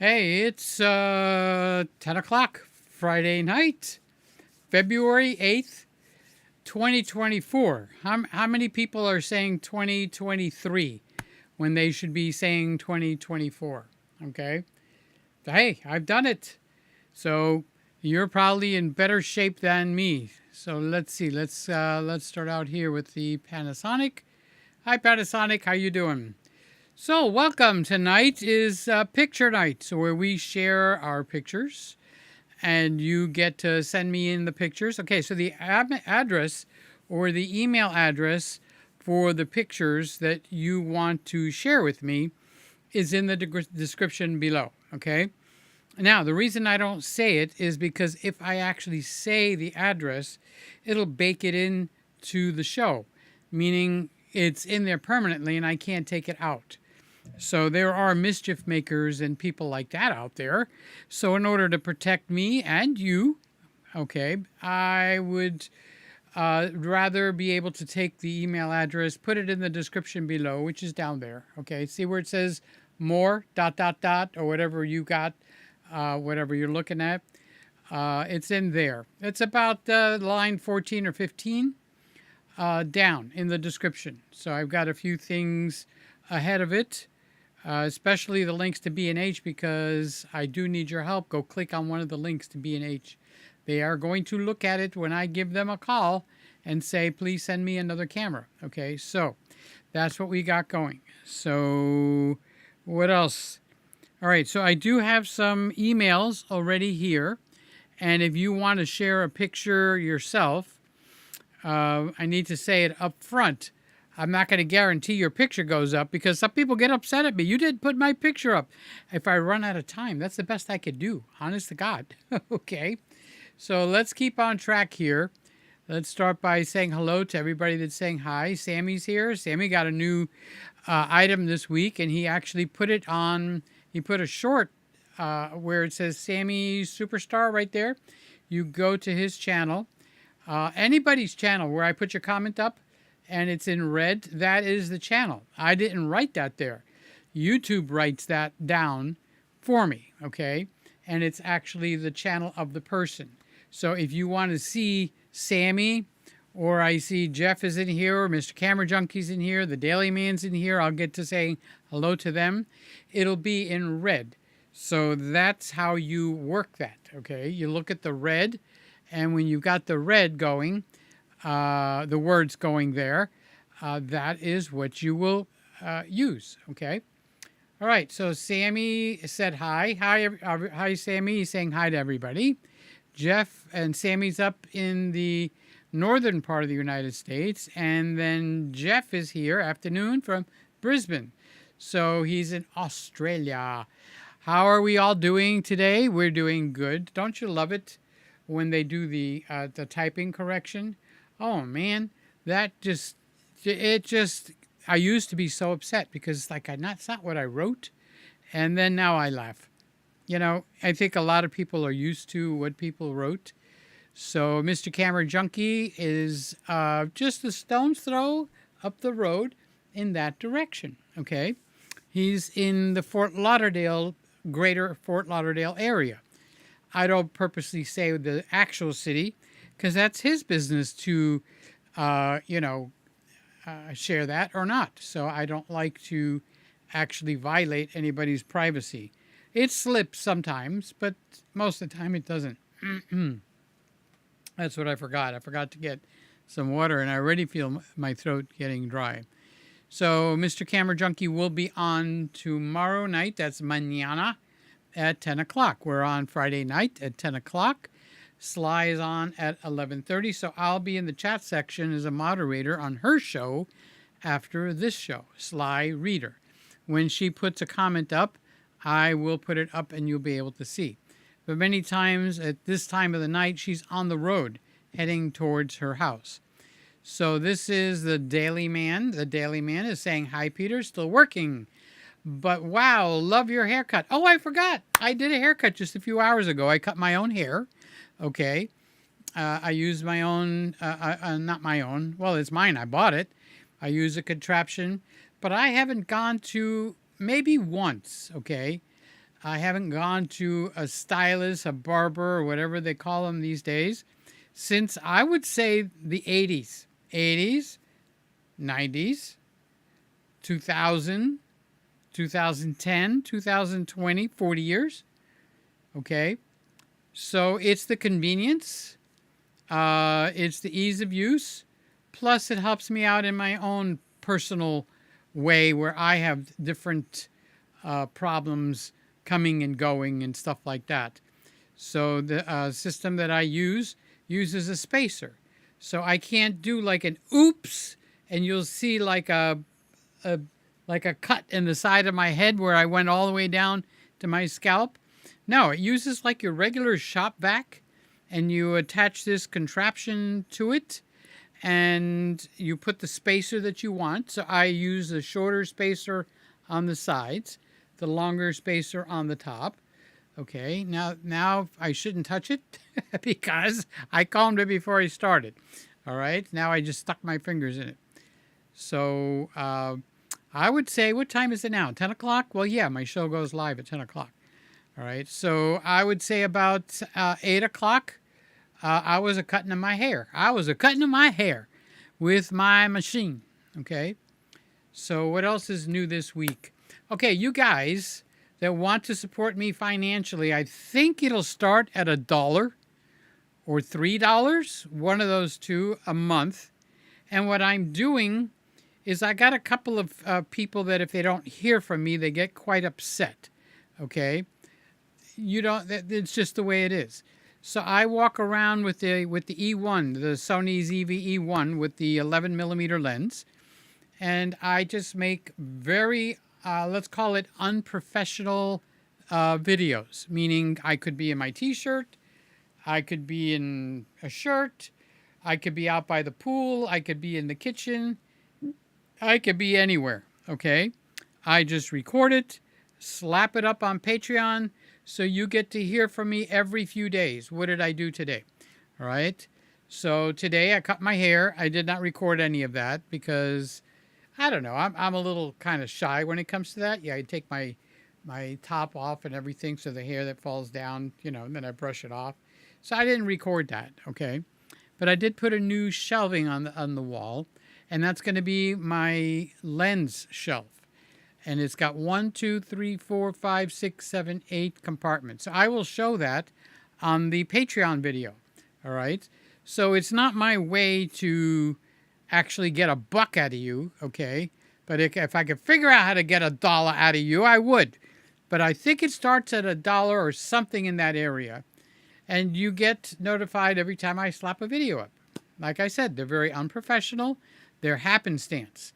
Hey, it's 10 o'clock Friday night, February 8th, 2024. How many people are saying 2023 when they should be saying 2024? Okay. Hey, I've done it. So you're probably in better shape than me. So let's see. Let's start out here with the Panasonic. Hi, Panasonic. How you doing? So, welcome. Tonight is picture night, so where we share our pictures, and you get to send me in the pictures. Okay, so the address or the email address for the pictures that you want to share with me is in the description below. Okay. Now, the reason I don't say it is because if I actually say the address, it'll bake it into the show, meaning it's in there permanently and I can't take it out. So there are mischief makers and people like that out there. So in order to protect me and you, okay, I would rather be able to take the email address, put it in the description below, which is down there. Okay, see where it says more, ... or whatever you got, whatever you're looking at. It's in there. It's about line 14 or 15 down in the description. So I've got a few things ahead of it. Especially the links to B&H, because I do need your help. Go click on one of the links to B&H. They are going to look at it when I give them a call and say, please send me another camera. Okay, so that's what we got going. So what else? All right, so I do have some emails already here. And if you want to share a picture yourself, I need to say it up front. I'm not going to guarantee your picture goes up because some people get upset at me. You didn't put my picture up. If I run out of time, that's the best I could do. Honest to God. Okay. So let's keep on track here. Let's start by saying hello to everybody that's saying hi. Sammy's here. Sammy got a new item this week, and he actually put it on. He put a short where it says Sammy Superstar right there. You go to his channel. Anybody's channel where I put your comment up, and it's in red, that is the channel. I didn't write that there. YouTube writes that down for me, okay? And it's actually the channel of the person. So if you want to see Sammy, or I see Jeff is in here, or Mr. Camera Junkie's in here, the Daily Man's in here, I'll get to say hello to them. It'll be in red. So that's how you work that, okay? You look at the red, and when you've got the red going, the words going there, that is what you will use, okay? All right, so Sammy said hi. Hi, Sammy. He's saying hi to everybody. Jeff and Sammy's up in the northern part of the United States, and then Jeff is here, afternoon, from Brisbane. So he's in Australia. How are we all doing today? We're doing good. Don't you love it when they do the typing correction? Oh man, I used to be so upset because that's not what I wrote. And then now I laugh. You know, I think a lot of people are used to what people wrote. So Mr. Camera Junkie is just a stone's throw up the road in that direction. Okay. He's in the greater Fort Lauderdale area. I don't purposely say the actual city, because that's his business to, share that or not. So I don't like to actually violate anybody's privacy. It slips sometimes, but most of the time it doesn't. That's what I forgot. I forgot to get some water, and I already feel my throat getting dry. So Mr. Camera Junkie will be on tomorrow night. That's mañana at 10 o'clock. We're on Friday night at 10 o'clock. Sly is on at 11:30, so I'll be in the chat section as a moderator on her show after this show, Sly Reader. When she puts a comment up, I will put it up and you'll be able to see. But many times at this time of the night, she's on the road heading towards her house. So this is the Daily Man. The Daily Man is saying, hi, Peter, still working. But wow, love your haircut. Oh, I forgot. I did a haircut just a few hours ago. I cut my own hair. Okay. I use my own, not my own. Well, it's mine. I bought it. I use a contraption, but I haven't gone to maybe once. Okay. I haven't gone to a stylist, a barber, or whatever they call them these days, since I would say the 80s. 80s, 90s, 2000, 2010, 2020, 40 years. Okay. So it's the convenience. It's the ease of use. Plus, it helps me out in my own personal way where I have different problems coming and going and stuff like that. So the system that I uses a spacer. So I can't do like an oops, and you'll see like a cut in the side of my head where I went all the way down to my scalp. No, it uses like your regular shop vac, and you attach this contraption to it, and you put the spacer that you want. So I use the shorter spacer on the sides, the longer spacer on the top. Okay, now I shouldn't touch it because I combed it before I started. All right, now I just stuck my fingers in it. So I would say, what time is it now? 10 o'clock? Well, yeah, my show goes live at 10 o'clock. All right, so I would say about 8 o'clock, I was cutting of my hair. I was cutting of my hair with my machine. Okay, so what else is new this week? Okay, you guys that want to support me financially, I think it'll start at $1 or $3, one of those two a month. And what I'm doing is I got a couple of people that if they don't hear from me, they get quite upset. Okay, it's just the way it is. So I walk around with the E1, the Sony ZV-E1 with the 11 millimeter lens, and I just make very let's call it unprofessional videos, meaning I could be in my t-shirt, I could be in a shirt, I could be out by the pool, I could be in the kitchen, I could be anywhere, okay? I just record it, slap it up on Patreon, so you get to hear from me every few days. What did I do today? All right? So today I cut my hair. I did not record any of that because I don't know. I'm a little kind of shy when it comes to that. Yeah, I take my top off and everything, so the hair that falls down, and then I brush it off. So I didn't record that, okay? But I did put a new shelving on the wall, and that's going to be my lens shelf. And it's got 1, 2, 3, 4, 5, 6, 7, 8 compartments. So I will show that on the Patreon video, all right? So it's not my way to actually get a buck out of you, okay? But if I could figure out how to get $1 out of you, I would. But I think it starts at $1 or something in that area. And you get notified every time I slap a video up. Like I said, they're very unprofessional. They're happenstance.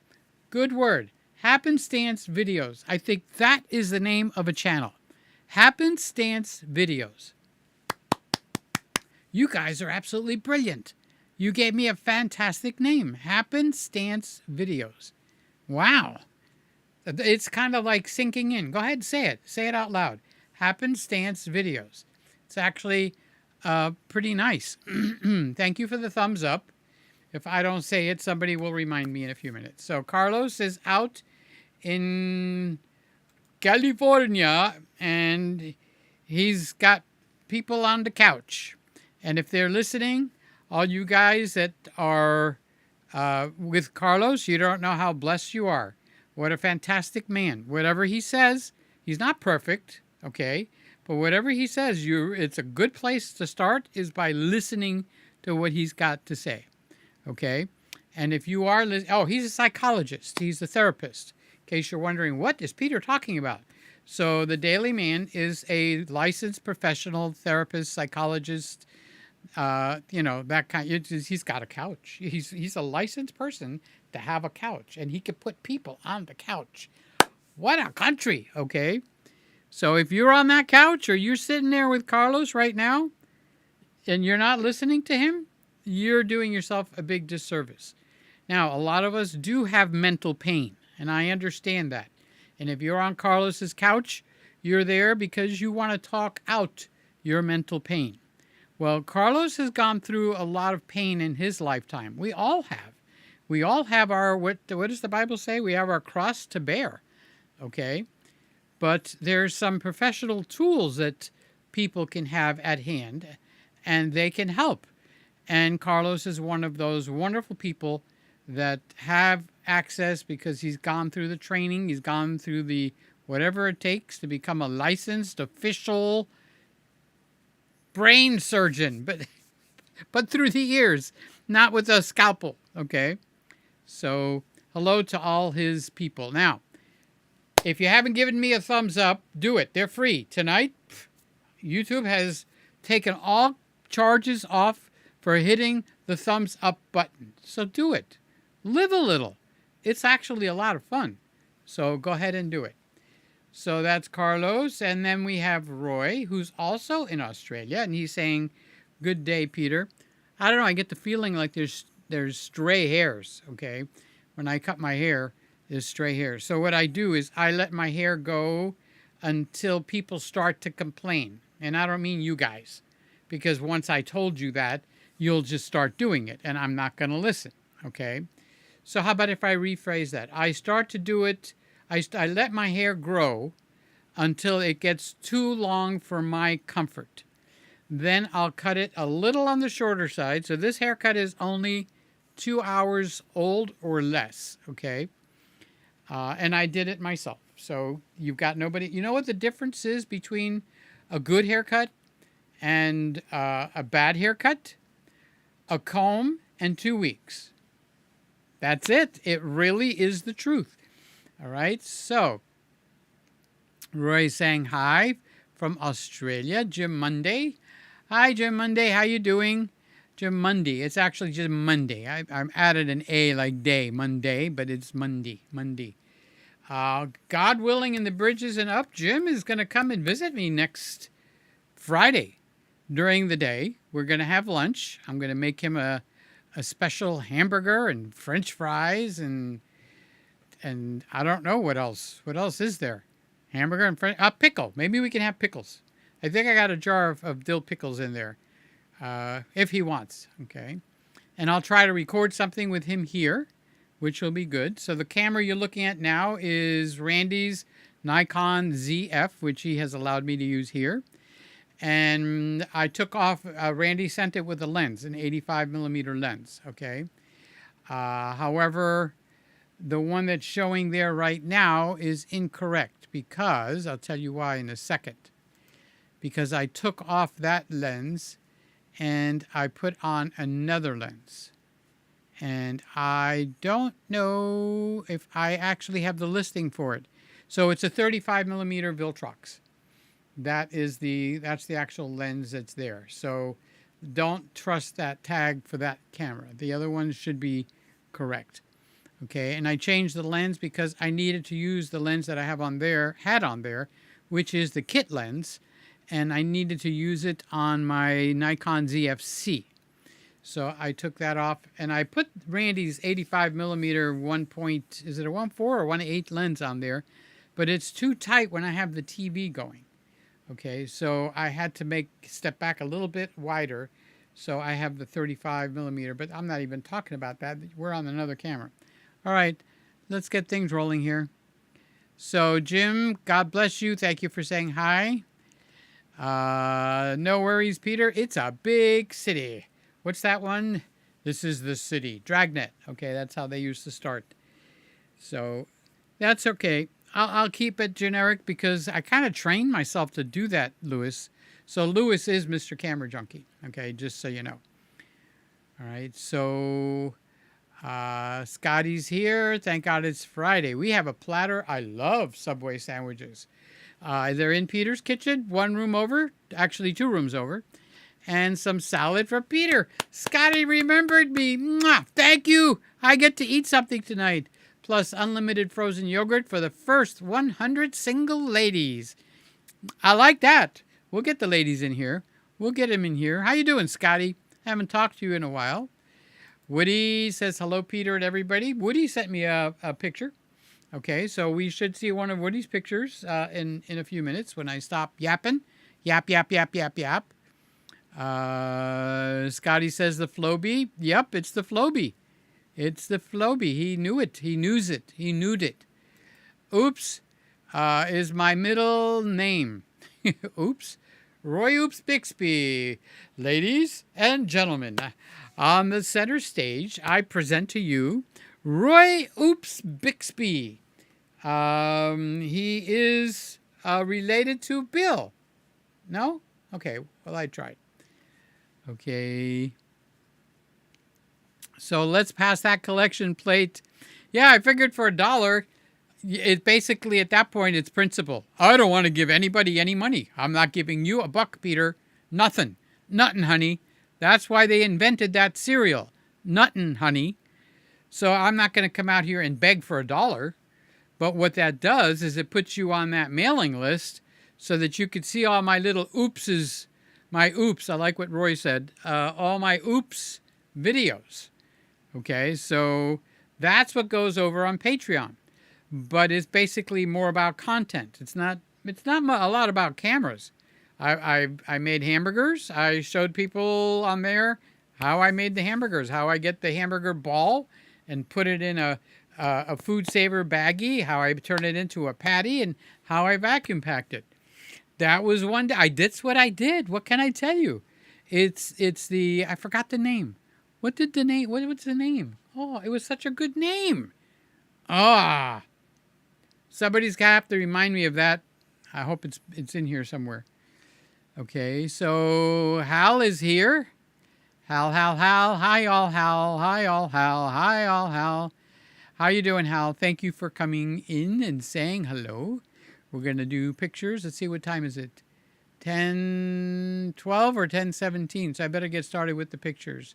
Good word. Happenstance videos. I think that is the name of a channel. Happenstance videos. You guys are absolutely brilliant. You gave me a fantastic name. Happenstance videos. Wow. It's kind of like sinking in. Go ahead and say it. Say it out loud. Happenstance videos. It's actually pretty nice. Thank you for the thumbs up. If I don't say it, somebody will remind me in a few minutes. So Carlos is out in California, and he's got people on the couch. And if they're listening, all you guys that are with Carlos, you don't know how blessed you are. What a fantastic man. Whatever he says, he's not perfect, okay? But whatever he says, it's a good place to start is by listening to what he's got to say, okay? And if you are, he's a psychologist. He's a therapist. In case you're wondering, what is Peter talking about? So the Daily Man is a licensed professional therapist, psychologist, that kind. He's got a couch. He's a licensed person to have a couch, and he could put people on the couch. What a country, okay? So if you're on that couch or you're sitting there with Carlos right now and you're not listening to him, you're doing yourself a big disservice. Now, a lot of us do have mental pain, and I understand that. And if you're on Carlos's couch, you're there because you want to talk out your mental pain. Well, Carlos has gone through a lot of pain in his lifetime. We all have. We all have our, what does the Bible say? We have our cross to bear, okay? but there's some professional tools that people can have at hand, and they can help. And Carlos is one of those wonderful people that have access because he's gone through the training, he's gone through the whatever it takes to become a licensed official brain surgeon, but through the ears, not with a scalpel, okay? So hello to all his people. Now, if you haven't given me a thumbs up, do it. They're free. Tonight, YouTube has taken all charges off for hitting the thumbs up button. So do it. Live a little. It's actually a lot of fun. So go ahead and do it. So that's Carlos. And then we have Roy, who's also in Australia. And he's saying, good day, Peter. I don't know. I get the feeling like there's stray hairs, okay? When I cut my hair, there's stray hairs. So what I do is I let my hair go until people start to complain. And I don't mean you guys. Because once I told you that, you'll just start doing it. And I'm not going to listen, okay? So how about if I rephrase that? I start to do it. I let my hair grow until it gets too long for my comfort. Then I'll cut it a little on the shorter side. So this haircut is only 2 hours old or less, okay? And I did it myself. So you've got nobody. You know what the difference is between a good haircut and a bad haircut? A comb and 2 weeks. That's it. It really is the truth. All right. So Roy's saying hi from Australia. Jim Monday. Hi, Jim Monday. How you doing? Jim Monday. It's actually just Monday. I added an A like day, Monday, but it's Monday. Monday. God willing, and the bridge isn't up, Jim is going to come and visit me next Friday during the day. We're going to have lunch. I'm going to make him a special hamburger and French fries and I don't know what else. What else is there? Hamburger and French pickle. Maybe we can have pickles. I think I got a jar of dill pickles in there, if he wants. Okay, and I'll try to record something with him here, which will be good. So the camera you're looking at now is Randy's Nikon ZF, which he has allowed me to use here. And I took off, Randy sent it with a lens, an 85 millimeter lens, okay? However, the one that's showing there right now is incorrect because, I'll tell you why in a second, because I took off that lens and I put on another lens. And I don't know if I actually have the listing for it. So it's a 35 millimeter Viltrox. That's the actual lens that's there. So don't trust that tag for that camera. The other ones should be correct. Okay, and I changed the lens because I needed to use the lens that I had on there, which is the kit lens, and I needed to use it on my Nikon ZF-C. So I took that off, and I put Randy's 85 millimeter is it a 1.4 or 1.8 lens on there, but it's too tight when I have the TV going. Okay, so I had to step back a little bit wider. So I have the 35 millimeter, but I'm not even talking about that. We're on another camera. All right, let's get things rolling here. So Jim, God bless you. Thank you for saying hi. No worries, Peter. It's a big city. What's that one? This is the city. Dragnet. Okay, that's how they used to start. So that's okay. I'll keep it generic because I kind of trained myself to do that, Lewis. So Lewis is Mr. Camera Junkie, okay, just so you know. All right, so Scotty's here. Thank God it's Friday. We have a platter. I love Subway sandwiches. They're in Peter's kitchen, 1 room over, actually 2 rooms over, and some salad for Peter. Scotty remembered me. Mwah! Thank you. I get to eat something tonight. Plus unlimited frozen yogurt for the first 100 single ladies. I like that. We'll get the ladies in here. We'll get them in here. How you doing, Scotty? Haven't talked to you in a while. Woody says hello, Peter, and everybody. Woody sent me a picture. Okay, so we should see one of Woody's pictures in a few minutes when I stop yapping. Yap, yap, yap, yap, yap. Scotty says the Flowbee. Yep, it's the Flowbee. It's the Flowbee. He knew it. He knew it. He knew it. Oops. is my middle name. Oops. Roy Oops Bixby. Ladies and gentlemen, on the center stage, I present to you Roy Oops Bixby. He is related to Bill. No? Okay, well, I tried. Okay. So let's pass that collection plate. Yeah, I figured for $1, it basically at that point it's principle. I don't want to give anybody any money. I'm not giving you $1, Peter. Nothing. Nuttin', honey. That's why they invented that cereal. Nuttin', honey. So I'm not going to come out here and beg for $1. But what that does is it puts you on that mailing list so that you could see all my little oopses. My oops, I like what Roy said. All my oops videos. Okay, so that's what goes over on Patreon. But it's basically more about content. It's not a lot about cameras. I made hamburgers. I showed people on there how I made the hamburgers, how I get the hamburger ball and put it in a food saver baggie, how I turn it into a patty, and how I vacuum packed it. That was one day. That's what I did. What can I tell you? It's the, I forgot the name. What's the name? Oh, it was such a good name. Ah. Somebody's going to have to remind me of that. I hope it's in here somewhere. Okay, so Hal is here. Hal. Hi, all, Hal. Hi, all, Hal. Hi, all, Hal. How you doing, Hal? Thank you for coming in and saying hello. We're going to do pictures. Let's see, what time is it? 10:12 or 10:17. So I better get started with the pictures.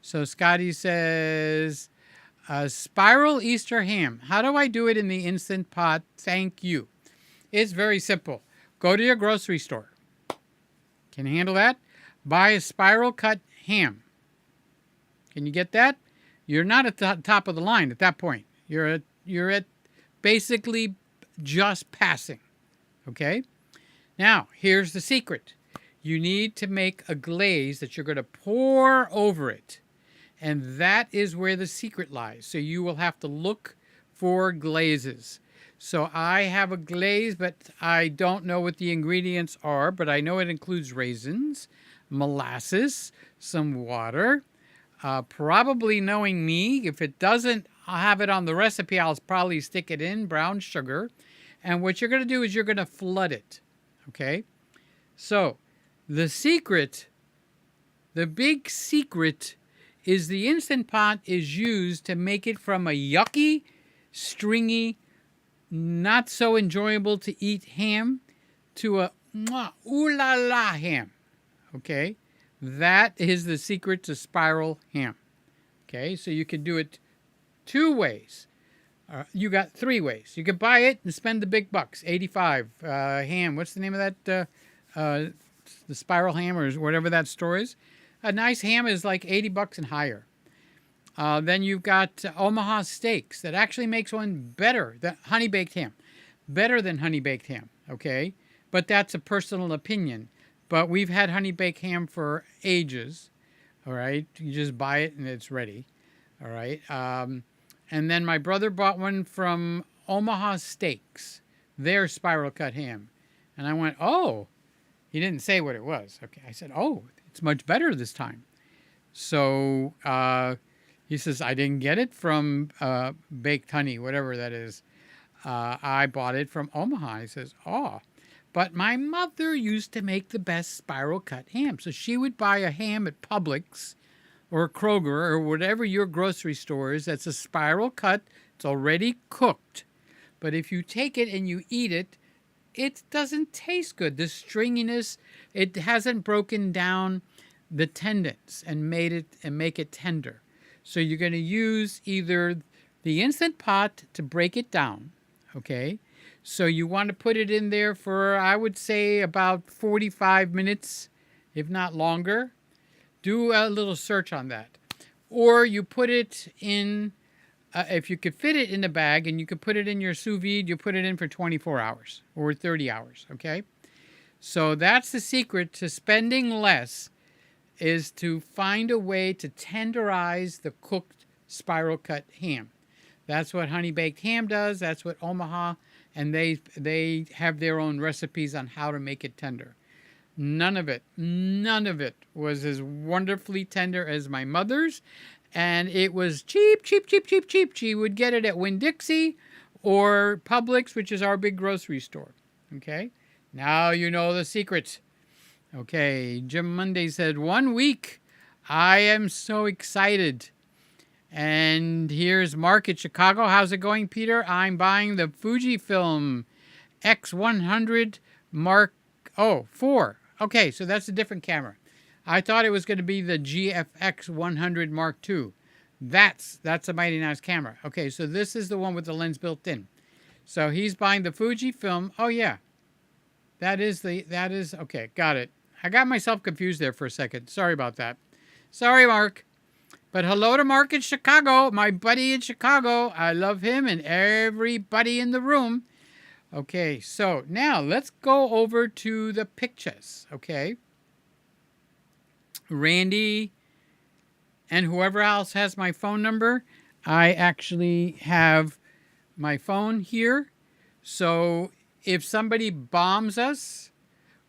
So Scotty says, spiral Easter ham. How do I do it in the Instant Pot? Thank you. It's very simple. Go to your grocery store. Can you handle that? Buy a spiral cut ham. Can you get that? You're not at the top of the line at that point. You're at basically just passing. Okay? Now, here's the secret. You need to make a glaze that you're going to pour over it. And that is where the secret lies. So you will have to look for glazes. So I have a glaze, but I don't know what the ingredients are, but I know it includes raisins, molasses, some water. Probably knowing me, if it doesn't have it on the recipe, I'll probably stick it in brown sugar. And what you're going to do is you're going to flood it. Okay? So the secret, the big secret, is the Instant Pot is used to make it from a yucky, stringy, not so enjoyable to eat ham to a ooh la la ham. Okay? That is the secret to spiral ham. Okay? So you can do it 2 ways. You got 3 ways. You could buy it and spend the big bucks. 85 ham. What's the name of that? The spiral ham or whatever that store is. A nice ham is like $80 and higher. Then you've got Omaha Steaks that actually makes one better than honey baked ham. Better than honey baked ham. Okay? But that's a personal opinion. But we've had honey baked ham for ages. All right? You just buy it and it's ready. All right? And then my brother bought one from Omaha Steaks, their spiral cut ham. And I went, oh, he didn't say what it was. Okay, I said, oh, it's much better this time. So he says, I didn't get it from Baked Honey, whatever that is. I bought it from Omaha. He says, oh, but my mother used to make the best spiral cut ham. So she would buy a ham at Publix or Kroger or whatever your grocery store is that's a spiral cut. It's already cooked. But if you take it and you eat it, it doesn't taste good. The stringiness, it hasn't broken down the tendons and make it tender. So you're going to use either the Instant Pot to break it down, okay? So you want to put it in there for, I would say, about 45 minutes, if not longer. Do a little search on that. Or you put it in, if you could fit it in a bag and you could put it in your sous vide, you put it in for 24 hours or 30 hours, okay? So that's the secret to spending less, is to find a way to tenderize the cooked spiral cut ham. That's what Honey Baked Ham does. That's what Omaha, and they have their own recipes on how to make it tender. None of it was as wonderfully tender as my mother's, and it was cheap, cheap, cheap, cheap, cheap. She would get it at Winn-Dixie or Publix, which is our big grocery store. Okay, now you know the secret. Okay, Jim Monday said, 1 week. I am so excited. And here's Mark at Chicago. How's it going, Peter? I'm buying the Fujifilm X100 Mark 4. Okay, so that's a different camera. I thought it was going to be the GFX 100 Mark II. That's a mighty nice camera. Okay, so this is the one with the lens built in. So he's buying the Fujifilm. Oh yeah, that is okay. Got it. I got myself confused there for a second. Sorry about that. Sorry, Mark. But hello to Mark in Chicago, my buddy in Chicago. I love him and everybody in the room. Okay, so now let's go over to the pictures, okay? Randy and whoever else has my phone number, I actually have my phone here. So if somebody bombs us,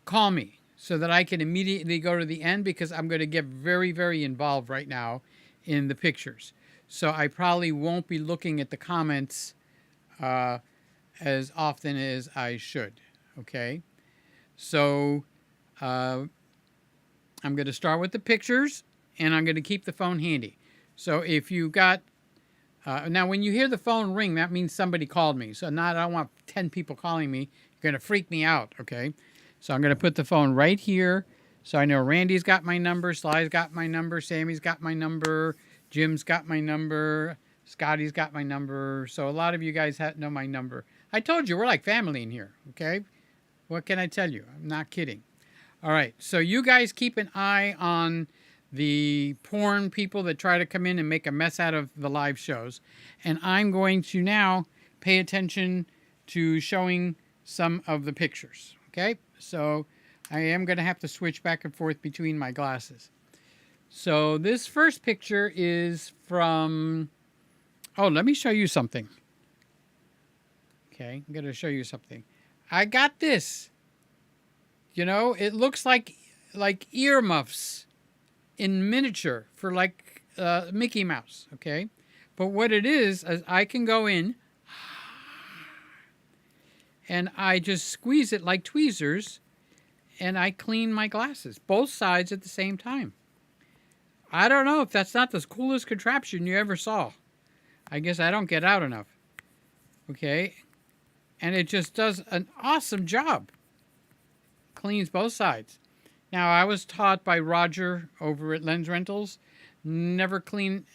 call me so that I can immediately go to the end, because I'm going to get very, very involved right now in the pictures. So I probably won't be looking at the comments as often as I should. Okay, so I'm going to start with the pictures, and I'm going to keep the phone handy. So if you got now, when you hear the phone ring, that means somebody called me. So I don't want 10 people calling me. You're going to freak me out. Okay, so I'm going to put the phone right here. So I know Randy's got my number, Sly's got my number, Sammy's got my number, Jim's got my number, Scotty's got my number. So a lot of you guys know my number. I told you, we're like family in here, okay? What can I tell you? I'm not kidding. All right, so you guys keep an eye on the porn people that try to come in and make a mess out of the live shows. And I'm going to now pay attention to showing some of the pictures, okay? So I am going to have to switch back and forth between my glasses. So this first picture is from, let me show you something. Okay, I'm going to show you something. I got this. You know, it looks like earmuffs in miniature for like Mickey Mouse, okay? But what it is I can go in and I just squeeze it like tweezers, and I clean my glasses, both sides at the same time. I don't know if that's not the coolest contraption you ever saw. I guess I don't get out enough. Okay? And it just does an awesome job. Cleans both sides. Now, I was taught by Roger over at Lens Rentals, never clean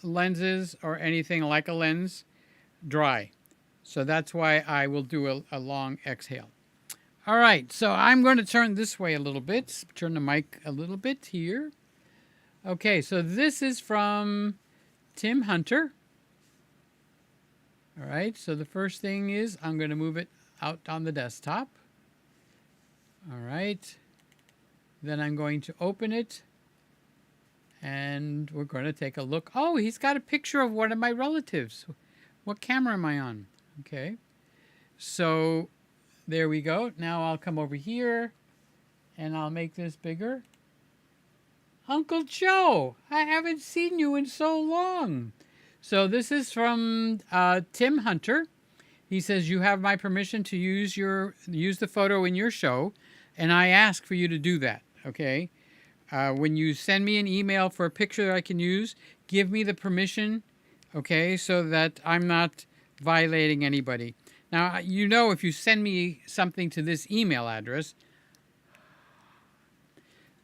lenses or anything like a lens dry. So that's why I will do a long exhale. All right, so I'm going to turn this way a little bit, turn the mic a little bit here. Okay, so this is from Tim Hunter. All right, so the first thing is I'm going to move it out on the desktop. All right, then I'm going to open it, and we're going to take a look. Oh, he's got a picture of one of my relatives. What camera am I on? Okay, so there we go. Now I'll come over here, and I'll make this bigger. Uncle Joe, I haven't seen you in so long. So this is from Tim Hunter. He says, you have my permission to use the photo in your show, and I ask for you to do that, okay? When you send me an email for a picture that I can use, give me the permission, okay, so that I'm not violating anybody. Now, you know, if you send me something to this email address,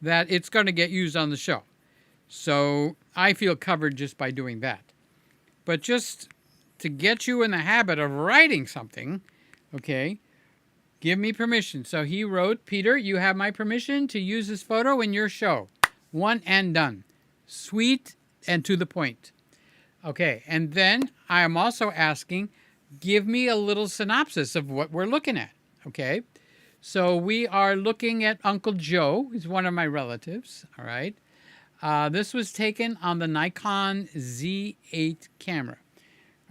that it's going to get used on the show. So I feel covered just by doing that. But just to get you in the habit of writing something, okay, give me permission. So he wrote, Peter, you have my permission to use this photo in your show. One and done. Sweet and to the point. Okay, and then I am also asking, give me a little synopsis of what we're looking at, okay? So we are looking at Uncle Joe. He's one of my relatives, all right? This was taken on the Nikon Z8 camera,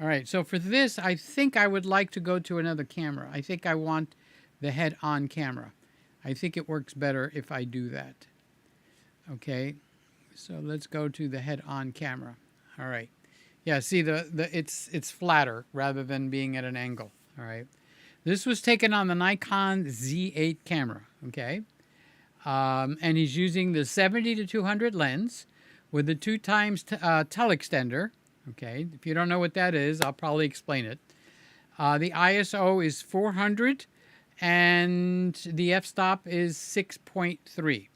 All right, so for this, I think I would like to go to another camera. I think I want the head-on camera. I think it works better if I do that. Okay, so let's go to the head-on camera. All right. Yeah, see, it's flatter rather than being at an angle. All right. This was taken on the Nikon Z8 camera. Okay. And he's using the 70-200 lens with the 2x teleextender. Okay. If you don't know what that is, I'll probably explain it. The ISO is 400 and the f-stop is 6.3.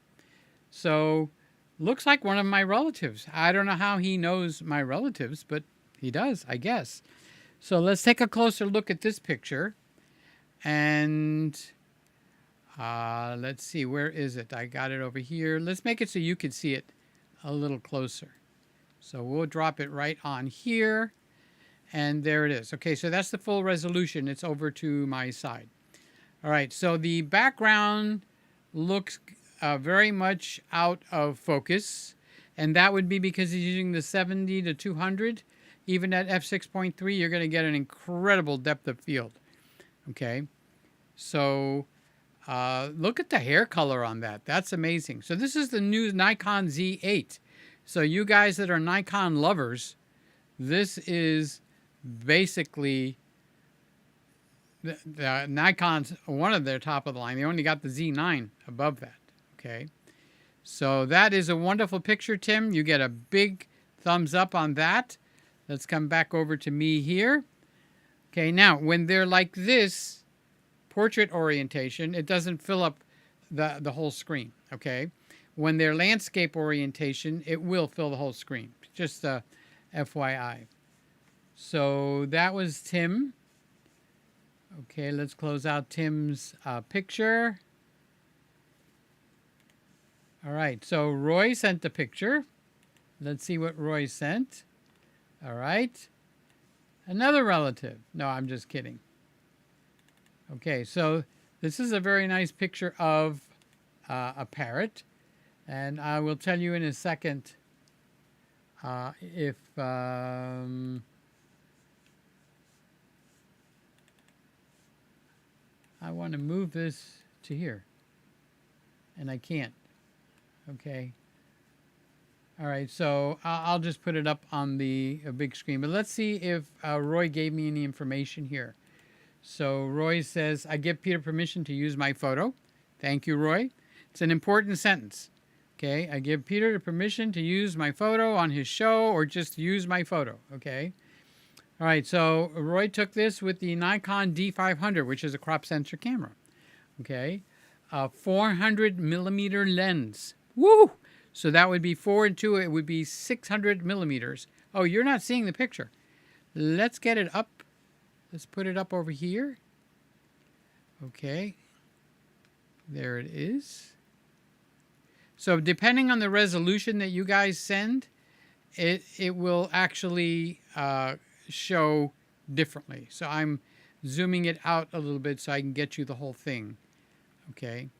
So looks like one of my relatives. I don't know how he knows my relatives, but he does, I guess. So let's take a closer look at this picture. And let's see, where is it? I got it over here. Let's make it so you can see it a little closer. So we'll drop it right on here. And there it is. Okay, so that's the full resolution. It's over to my side. All right, so the background looks very much out of focus. And that would be because he's using the 70-200. Even at f6.3, you're going to get an incredible depth of field. Okay, so look at the hair color on that. That's amazing. So this is the new Nikon Z8. So you guys that are Nikon lovers, this is basically the Nikon's one of their top of the line. They only got the Z9 above that. Okay, so that is a wonderful picture, Tim. You get a big thumbs up on that. Let's come back over to me here. Okay, now when they're like this, portrait orientation, it doesn't fill up the whole screen. Okay, when they're landscape orientation, it will fill the whole screen. Just FYI. So that was Tim. Okay, let's close out Tim's picture. All right, so Roy sent the picture. Let's see what Roy sent. All right. Another relative. No, I'm just kidding. Okay, so this is a very nice picture of a parrot. And I will tell you in a second if... I want to move this to here. And I can't. Okay. All right, so I'll just put it up on the big screen. But let's see if Roy gave me any information here. So Roy says, I give Peter permission to use my photo. Thank you, Roy. It's an important sentence. Okay, I give Peter the permission to use my photo on his show or just use my photo. Okay. All right, so Roy took this with the Nikon D500, which is a crop sensor camera. Okay. 400 millimeter lens. Woo! So that would be 4 and 2. It would be 600 millimeters. Oh, you're not seeing the picture. Let's get it up. Let's put it up over here. Okay. There it is. So depending on the resolution that you guys send, it will actually show differently. So I'm zooming it out a little bit so I can get you the whole thing. Okay.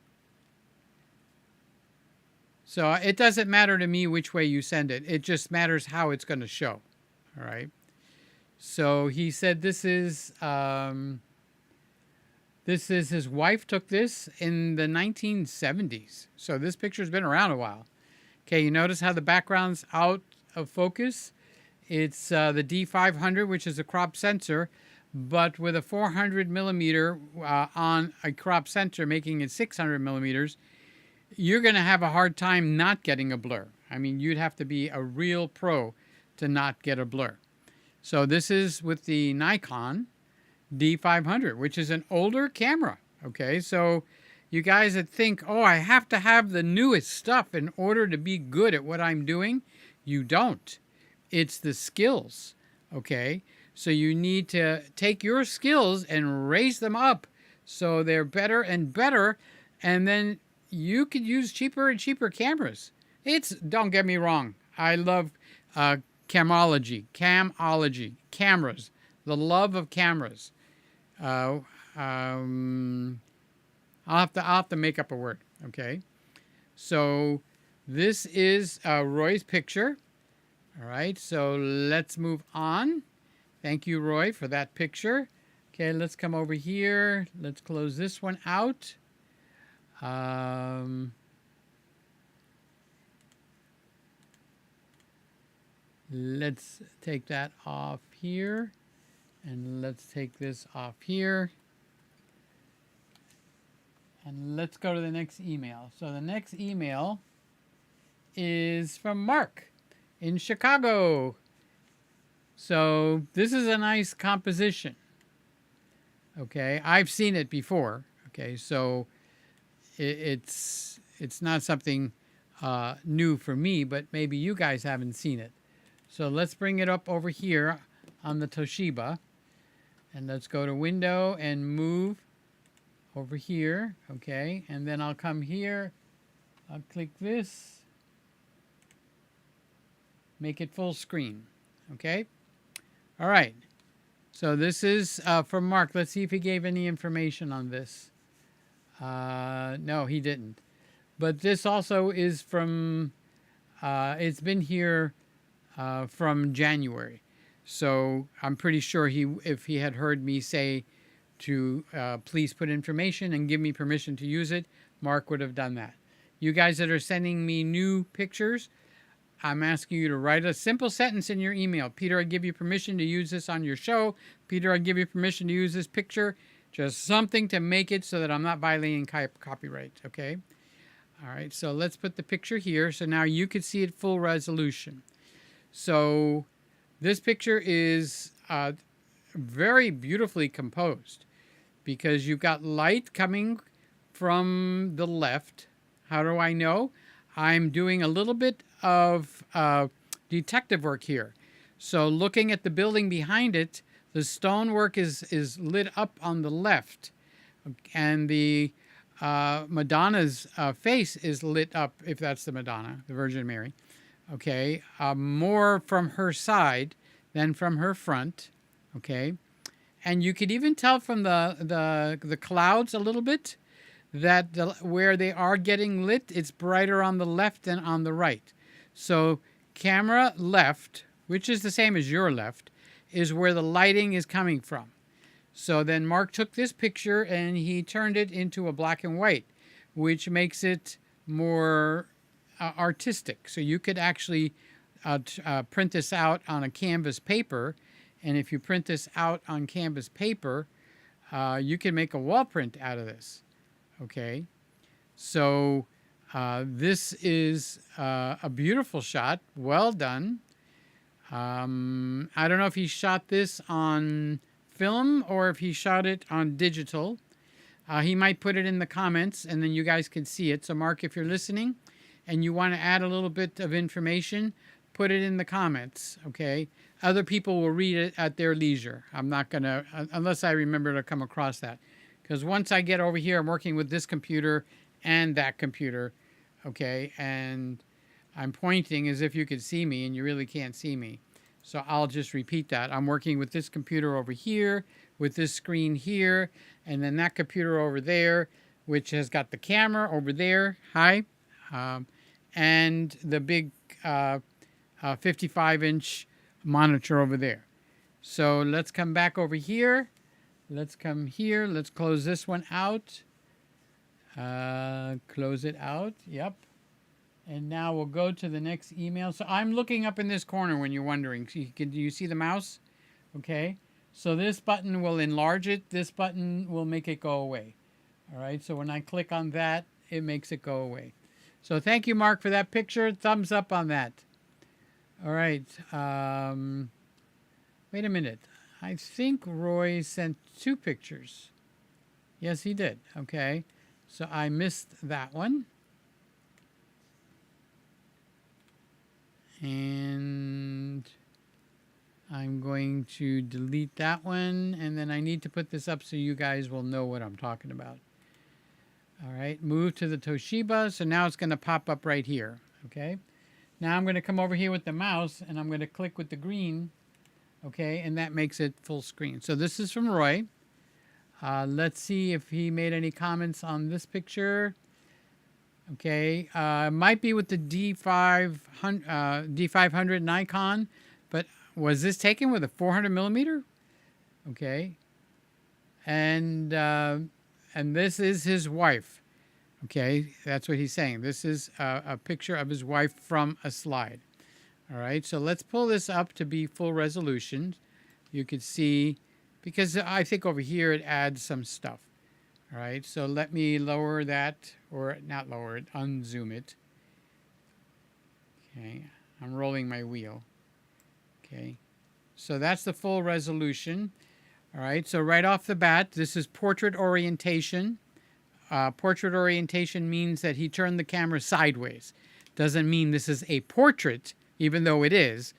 So it doesn't matter to me which way you send it. It just matters how it's going to show. All right. So he said this is his wife took this in the 1970s. So this picture's been around a while. Okay, you notice how the background's out of focus? It's the D500, which is a crop sensor, but with a 400 millimeter on a crop sensor, making it 600 millimeters, you're going to have a hard time not getting a blur. I mean, you'd have to be a real pro to not get a blur. So this is with the Nikon D500, which is an older camera. Okay, so you guys that think, oh, I have to have the newest stuff in order to be good at what I'm doing, you don't. It's the skills. Okay, so you need to take your skills and raise them up so they're better and better, and then you could use cheaper and cheaper cameras. Don't get me wrong, I love cameras, the love of cameras. I'll have to make up a word. Okay, so this is Roy's picture. All right, so let's move on. Thank you, Roy, for that picture. Okay, let's come over here. Let's close this one out. Let's take that off here. And let's take this off here. And let's go to the next email. So the next email is from Mark in Chicago. So this is a nice composition. Okay, I've seen it before. Okay, so it's not something new for me, but maybe you guys haven't seen it. So let's bring it up over here on the Toshiba. And let's go to Window and move over here. Okay, and then I'll come here. I'll click this. Make it full screen. Okay. All right. So this is from Mark. Let's see if he gave any information on this. No, he didn't. But this also is from, it's been here from January. So I'm pretty sure if he had heard me say to please put information and give me permission to use it, Mark would have done that. You guys that are sending me new pictures, I'm asking you to write a simple sentence in your email. Peter, I give you permission to use this on your show. Peter, I give you permission to use this picture. Just something to make it so that I'm not violating copyright, okay? All right, so let's put the picture here. So now you can see it full resolution. So this picture is very beautifully composed because you've got light coming from the left. How do I know? I'm doing a little bit of detective work here. So looking at the building behind it, the stonework is lit up on the left, and the Madonna's face is lit up, if that's the Madonna, the Virgin Mary. Okay, more from her side than from her front. Okay, and you could even tell from the clouds a little bit that where they are getting lit, it's brighter on the left than on the right. So camera left, which is the same as your left, is where the lighting is coming from. So then Mark took this picture and he turned it into a black and white, which makes it more artistic. So you could actually print this out on a canvas paper, and if you print this out on canvas paper, you can make a wall print out of this. Okay, so this is a beautiful shot. Well done. I don't know if he shot this on film or if he shot it on digital. He might put it in the comments and then you guys can see it. So Mark, if you're listening and you want to add a little bit of information, put it in the comments, okay? Other people will read it at their leisure. I'm not going to, unless I remember to come across that. Because once I get over here, I'm working with this computer and that computer, okay? And I'm pointing as if you could see me, and you really can't see me. So I'll just repeat that. I'm working with this computer over here, with this screen here, and then that computer over there, which has got the camera over there, hi, and the big 55-inch monitor over there. So let's come back over here. Let's come here. Let's close this one out. Close it out. Yep. And now we'll go to the next email. So I'm looking up in this corner when you're wondering. Do you see the mouse? Okay. So this button will enlarge it. This button will make it go away. All right. So when I click on that, it makes it go away. So thank you, Mark, for that picture. Thumbs up on that. All right. Wait a minute. I think Roy sent 2 pictures. Yes, he did. Okay. So I missed that one. And I'm going to delete that one. And then I need to put this up so you guys will know what I'm talking about. All right. Move to the Toshiba. So now it's going to pop up right here. Okay. Now I'm going to come over here with the mouse and I'm going to click with the green. Okay, and that makes it full screen. So this is from Roy. Let's see if he made any comments on this picture. Okay, might be with the D500 Nikon, but was this taken with a 400 millimeter? Okay. And this is his wife. Okay, that's what he's saying. This is a picture of his wife from a slide. All right, so let's pull this up to be full resolution. You could see, because I think over here it adds some stuff. All right, so let me lower that, or not lower it, unzoom it. Okay, I'm rolling my wheel. Okay, so that's the full resolution. All right, so right off the bat, this is portrait orientation. Portrait orientation means that he turned the camera sideways. Doesn't mean this is a portrait, even though it is,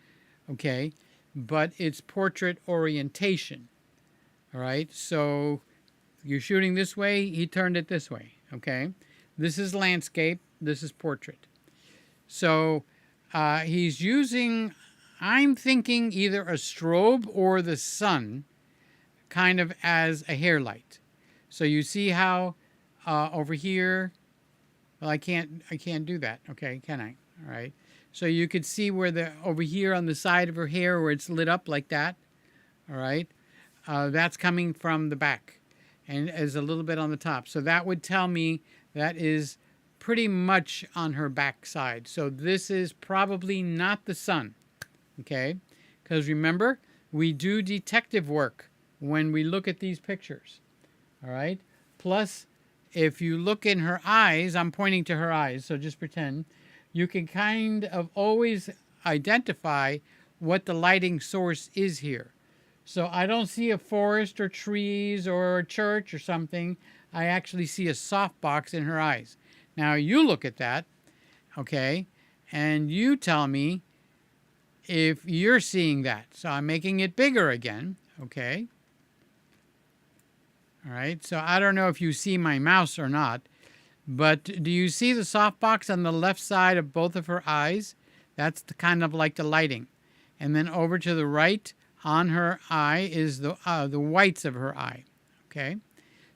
okay? But it's portrait orientation, all right? So you're shooting this way, he turned it this way, okay? This is landscape, this is portrait. So he's using, I'm thinking either a strobe or the sun kind of as a hair light. So you see how over here, well, I can't do that, okay, can I? All right. So you could see where over here on the side of her hair where it's lit up like that, all right? That's coming from the back and is a little bit on the top. So that would tell me that is pretty much on her back side. So this is probably not the sun, okay? Because remember, we do detective work when we look at these pictures, all right? Plus, if you look in her eyes, I'm pointing to her eyes, so just pretend, you can kind of always identify what the lighting source is here. So I don't see a forest or trees or a church or something. I actually see a softbox in her eyes. Now you look at that, okay, and you tell me if you're seeing that. So I'm making it bigger again, okay. All right, so I don't know if you see my mouse or not, but do you see the softbox on the left side of both of her eyes? That's kind of like the lighting. And then over to the right on her eye is the whites of her eye, okay?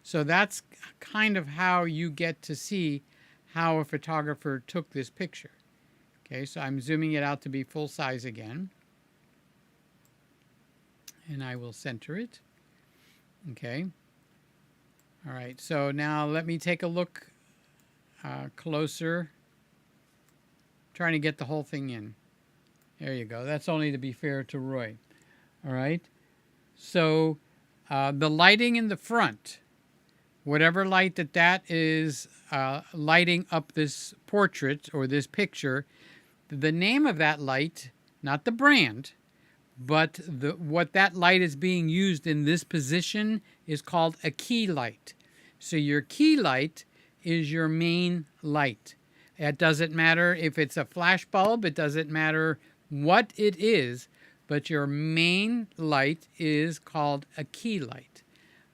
So that's kind of how you get to see how a photographer took this picture. Okay, so I'm zooming it out to be full size again. And I will center it, okay? All right, so now let me take a look closer. Trying to get the whole thing in. There you go. That's only to be fair to Roy. All right. So the lighting in the front, whatever light that is lighting up this portrait or this picture, the name of that light, not the brand, but what that light is being used in this position is called a key light. So your key light is your main light. It doesn't matter if it's a flash bulb, it doesn't matter what it is, but your main light is called a key light.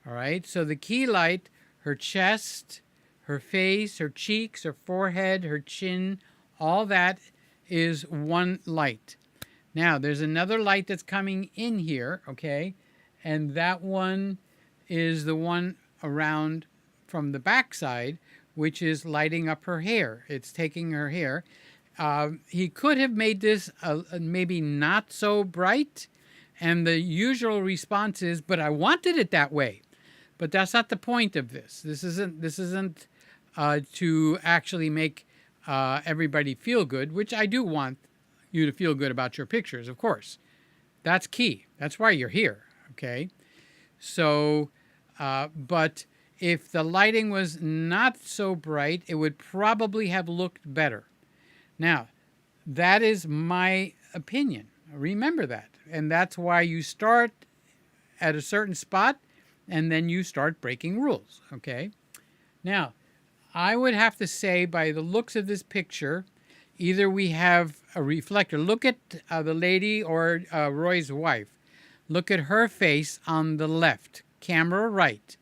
All right, so the key light, her chest, her face, her cheeks, her forehead, her chin, all that is one light. Now, there's another light that's coming in here, okay? And that one is the one around from the back side, which is lighting up her hair. It's taking her hair. He could have made this maybe not so bright, and the usual response is, but I wanted it that way. But that's not the point of this. This isn't to actually make everybody feel good, which I do want you to feel good about your pictures, of course. That's key. That's why you're here, okay? So, but if the lighting was not so bright, it would probably have looked better. Now, that is my opinion. Remember that. And that's why you start at a certain spot and then you start breaking rules, okay? Now, I would have to say by the looks of this picture, either we have a reflector. Look at the lady or Roy's wife. Look at her face on the left, camera right,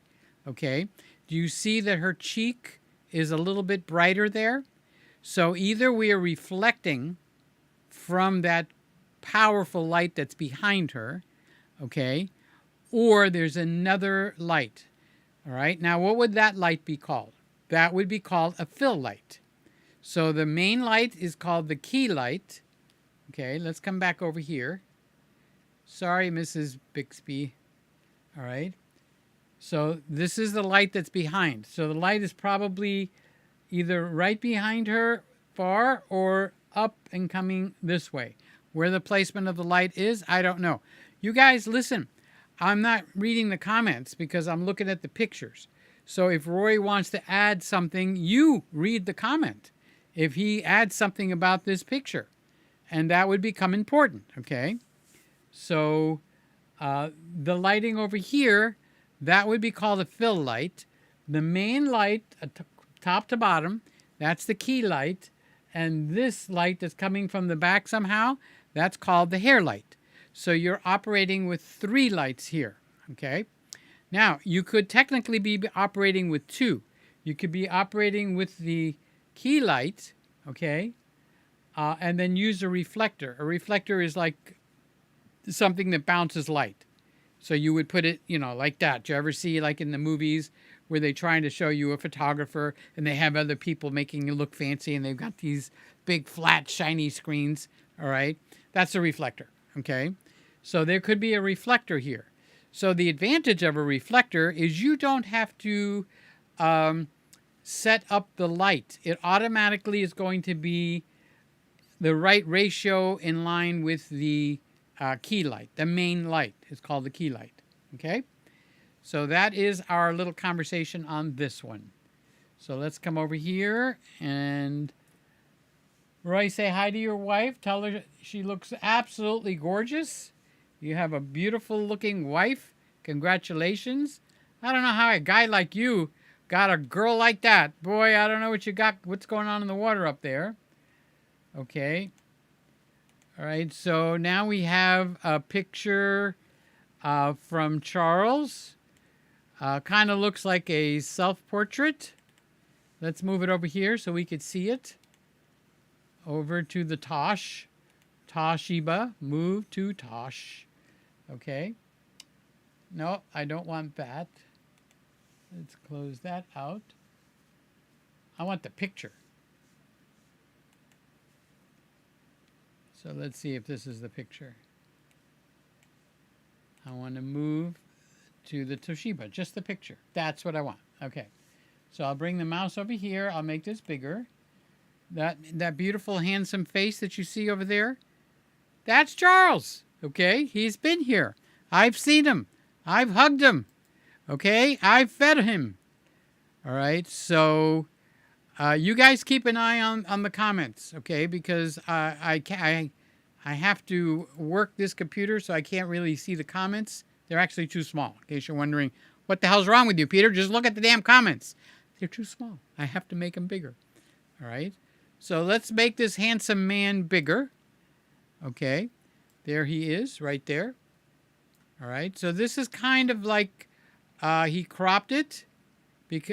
okay? Do you see that her cheek is a little bit brighter there? So either we are reflecting from that powerful light that's behind her, okay, or there's another light, all right? Now, what would that light be called? That would be called a fill light. So the main light is called the key light. Okay, let's come back over here. Sorry, Mrs. Bixby. All right. So this is the light that's behind. So the light is probably either right behind her far or up and coming this way. Where the placement of the light is, I don't know. You guys, listen. I'm not reading the comments because I'm looking at the pictures. So if Roy wants to add something, you read the comment. If he adds something about this picture, and that would become important, okay? So the lighting over here, that would be called a fill light. The main light, top to bottom, that's the key light. And this light that's coming from the back somehow, that's called the hair light. So you're operating with 3 lights here, okay? Now, you could technically be operating with 2. You could be operating with the key light, okay, and then use a reflector. A reflector is like something that bounces light. So you would put it, like that. Do you ever see, like in the movies, where they're trying to show you a photographer and they have other people making it look fancy and they've got these big, flat, shiny screens, all right? That's a reflector, okay? So there could be a reflector here. So the advantage of a reflector is you don't have to set up the light. It automatically is going to be the right ratio in line with the key light. The main light is called the key light, okay? So that is our little conversation on this one. So let's come over here and Roy, say hi to your wife. Tell her she looks absolutely gorgeous. You have a beautiful looking wife. Congratulations. I don't know how a guy like you got a girl like that. Boy, I don't know what you got. What's going on in the water up there? Okay. All right. So now we have a picture from Charles. Kind of looks like a self-portrait. Let's move it over here so we could see it. Over to the Tosh. Toshiba. Move to Tosh. Okay. No, I don't want that. Let's close that out. I want the picture. So let's see if this is the picture. I want to move to the Toshiba, just the picture. That's what I want. Okay. So I'll bring the mouse over here. I'll make this bigger. That beautiful, handsome face that you see over there, that's Charles. Okay. He's been here. I've seen him. I've hugged him. Okay. I've fed him. All right. So you guys keep an eye on the comments. Okay. Because I have to work this computer, so I can't really see the comments. They're actually too small. In case you're wondering, what the hell's wrong with you, Peter? Just look at the damn comments. They're too small. I have to make them bigger. All right. So let's make this handsome man bigger. Okay. There he is right there. All right. So this is kind of like he cropped it.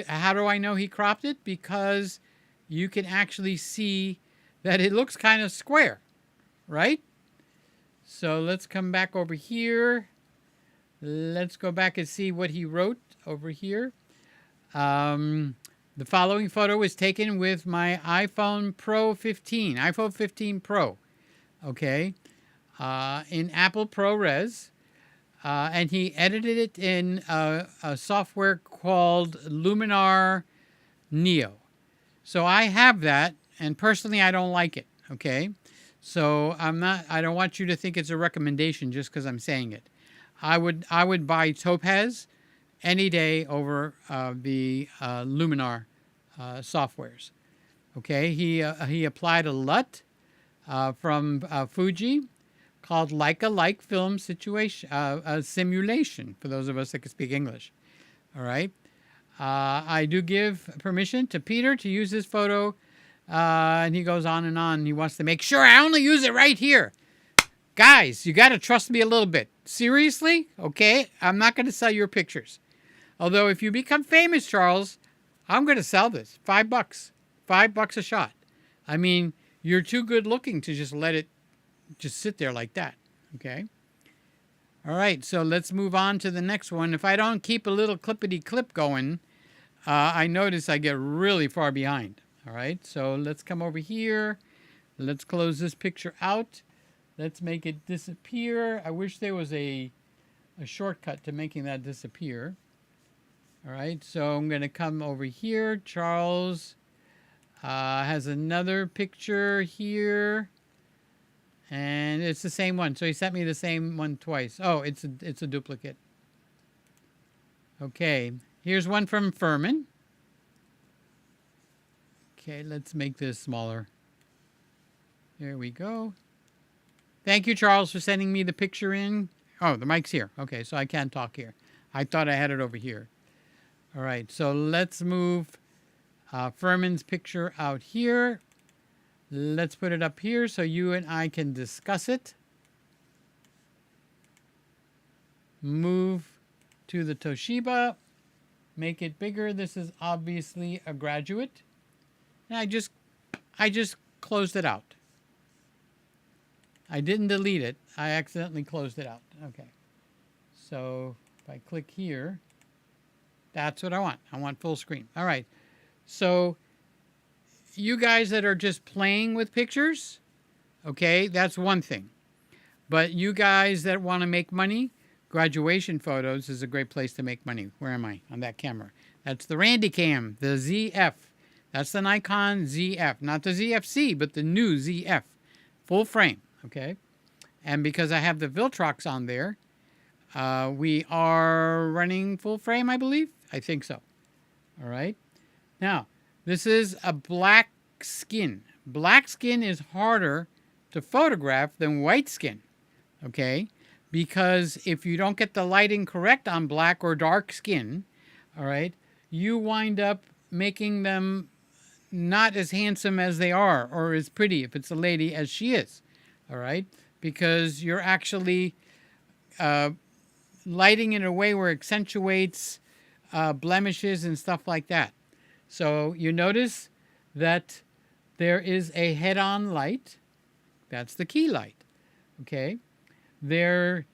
How do I know he cropped it? Because you can actually see that it looks kind of square. Right? So let's come back over here. Let's go back and see what he wrote over here. The following photo was taken with my iPhone Pro 15, iPhone 15 Pro, okay, in Apple ProRes, and he edited it in a software called Luminar Neo. So I have that, and personally I don't like it, okay? So I don't want you to think it's a recommendation just because I'm saying it. I would buy Topaz any day over the Luminar softwares. Okay, he applied a LUT from Fuji called Like Film Situation Simulation, for those of us that can speak English. All right. I do give permission to Peter to use this photo, and he goes on and on. He wants to make sure I only use it right here. Guys, you got to trust me a little bit. Seriously? Okay? I'm not going to sell your pictures. Although if you become famous, Charles, I'm going to sell this. $5. $5 a shot. I mean, you're too good looking to just let it just sit there like that. Okay? All right, so let's move on to the next one. If I don't keep a little clippity clip going, I notice I get really far behind. All right, so let's come over here. Let's close this picture out. Let's make it disappear. I wish there was a shortcut to making that disappear. All right, so I'm going to come over here. Charles has another picture here, and it's the same one. So he sent me the same one twice. Oh, it's a duplicate. Okay, here's one from Furman. Okay, let's make this smaller. There we go. Thank you, Charles, for sending me the picture in. Oh, the mic's here. Okay, so I can't talk here. I thought I had it over here. All right, so let's move Furman's picture out here. Let's put it up here so you and I can discuss it. Move to the Toshiba. Make it bigger. This is obviously a graduate. And I just closed it out. I didn't delete it. I accidentally closed it out. Okay. So if I click here, that's what I want. I want full screen. All right. So you guys that are just playing with pictures, okay, that's one thing. But you guys that want to make money, graduation photos is a great place to make money. Where am I on that camera? That's the Randy Cam, the ZF. That's the Nikon ZF. Not the ZFC, but the new ZF. Full frame, okay? And because I have the Viltrox on there, we are running full frame, I believe. I think so. All right. Now, this is a black skin. Black skin is harder to photograph than white skin, okay? Because if you don't get the lighting correct on black or dark skin, all right, you wind up making them not as handsome as they are or as pretty, if it's a lady, as she is, all right? Because you're actually lighting in a way where it accentuates blemishes and stuff like that. So you notice that there is a head-on light. That's the key light, okay? There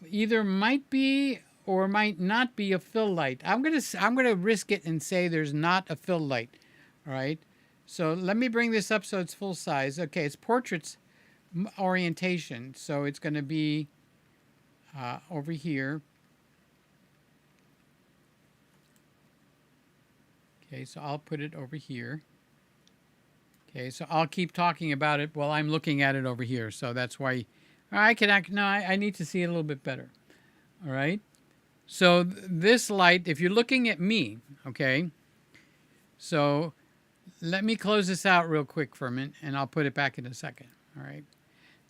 either might be or might not be a fill light. I'm gonna risk it and say there's not a fill light, all right? So let me bring this up so it's full size. Okay, it's portraits orientation, so it's going to be over here. Okay, so I'll put it over here. Okay, so I'll keep talking about it while I'm looking at it over here. So that's why I need to see it a little bit better. All right. So this light, if you're looking at me, okay, so let me close this out real quick for a minute, and I'll put it back in a second. All right.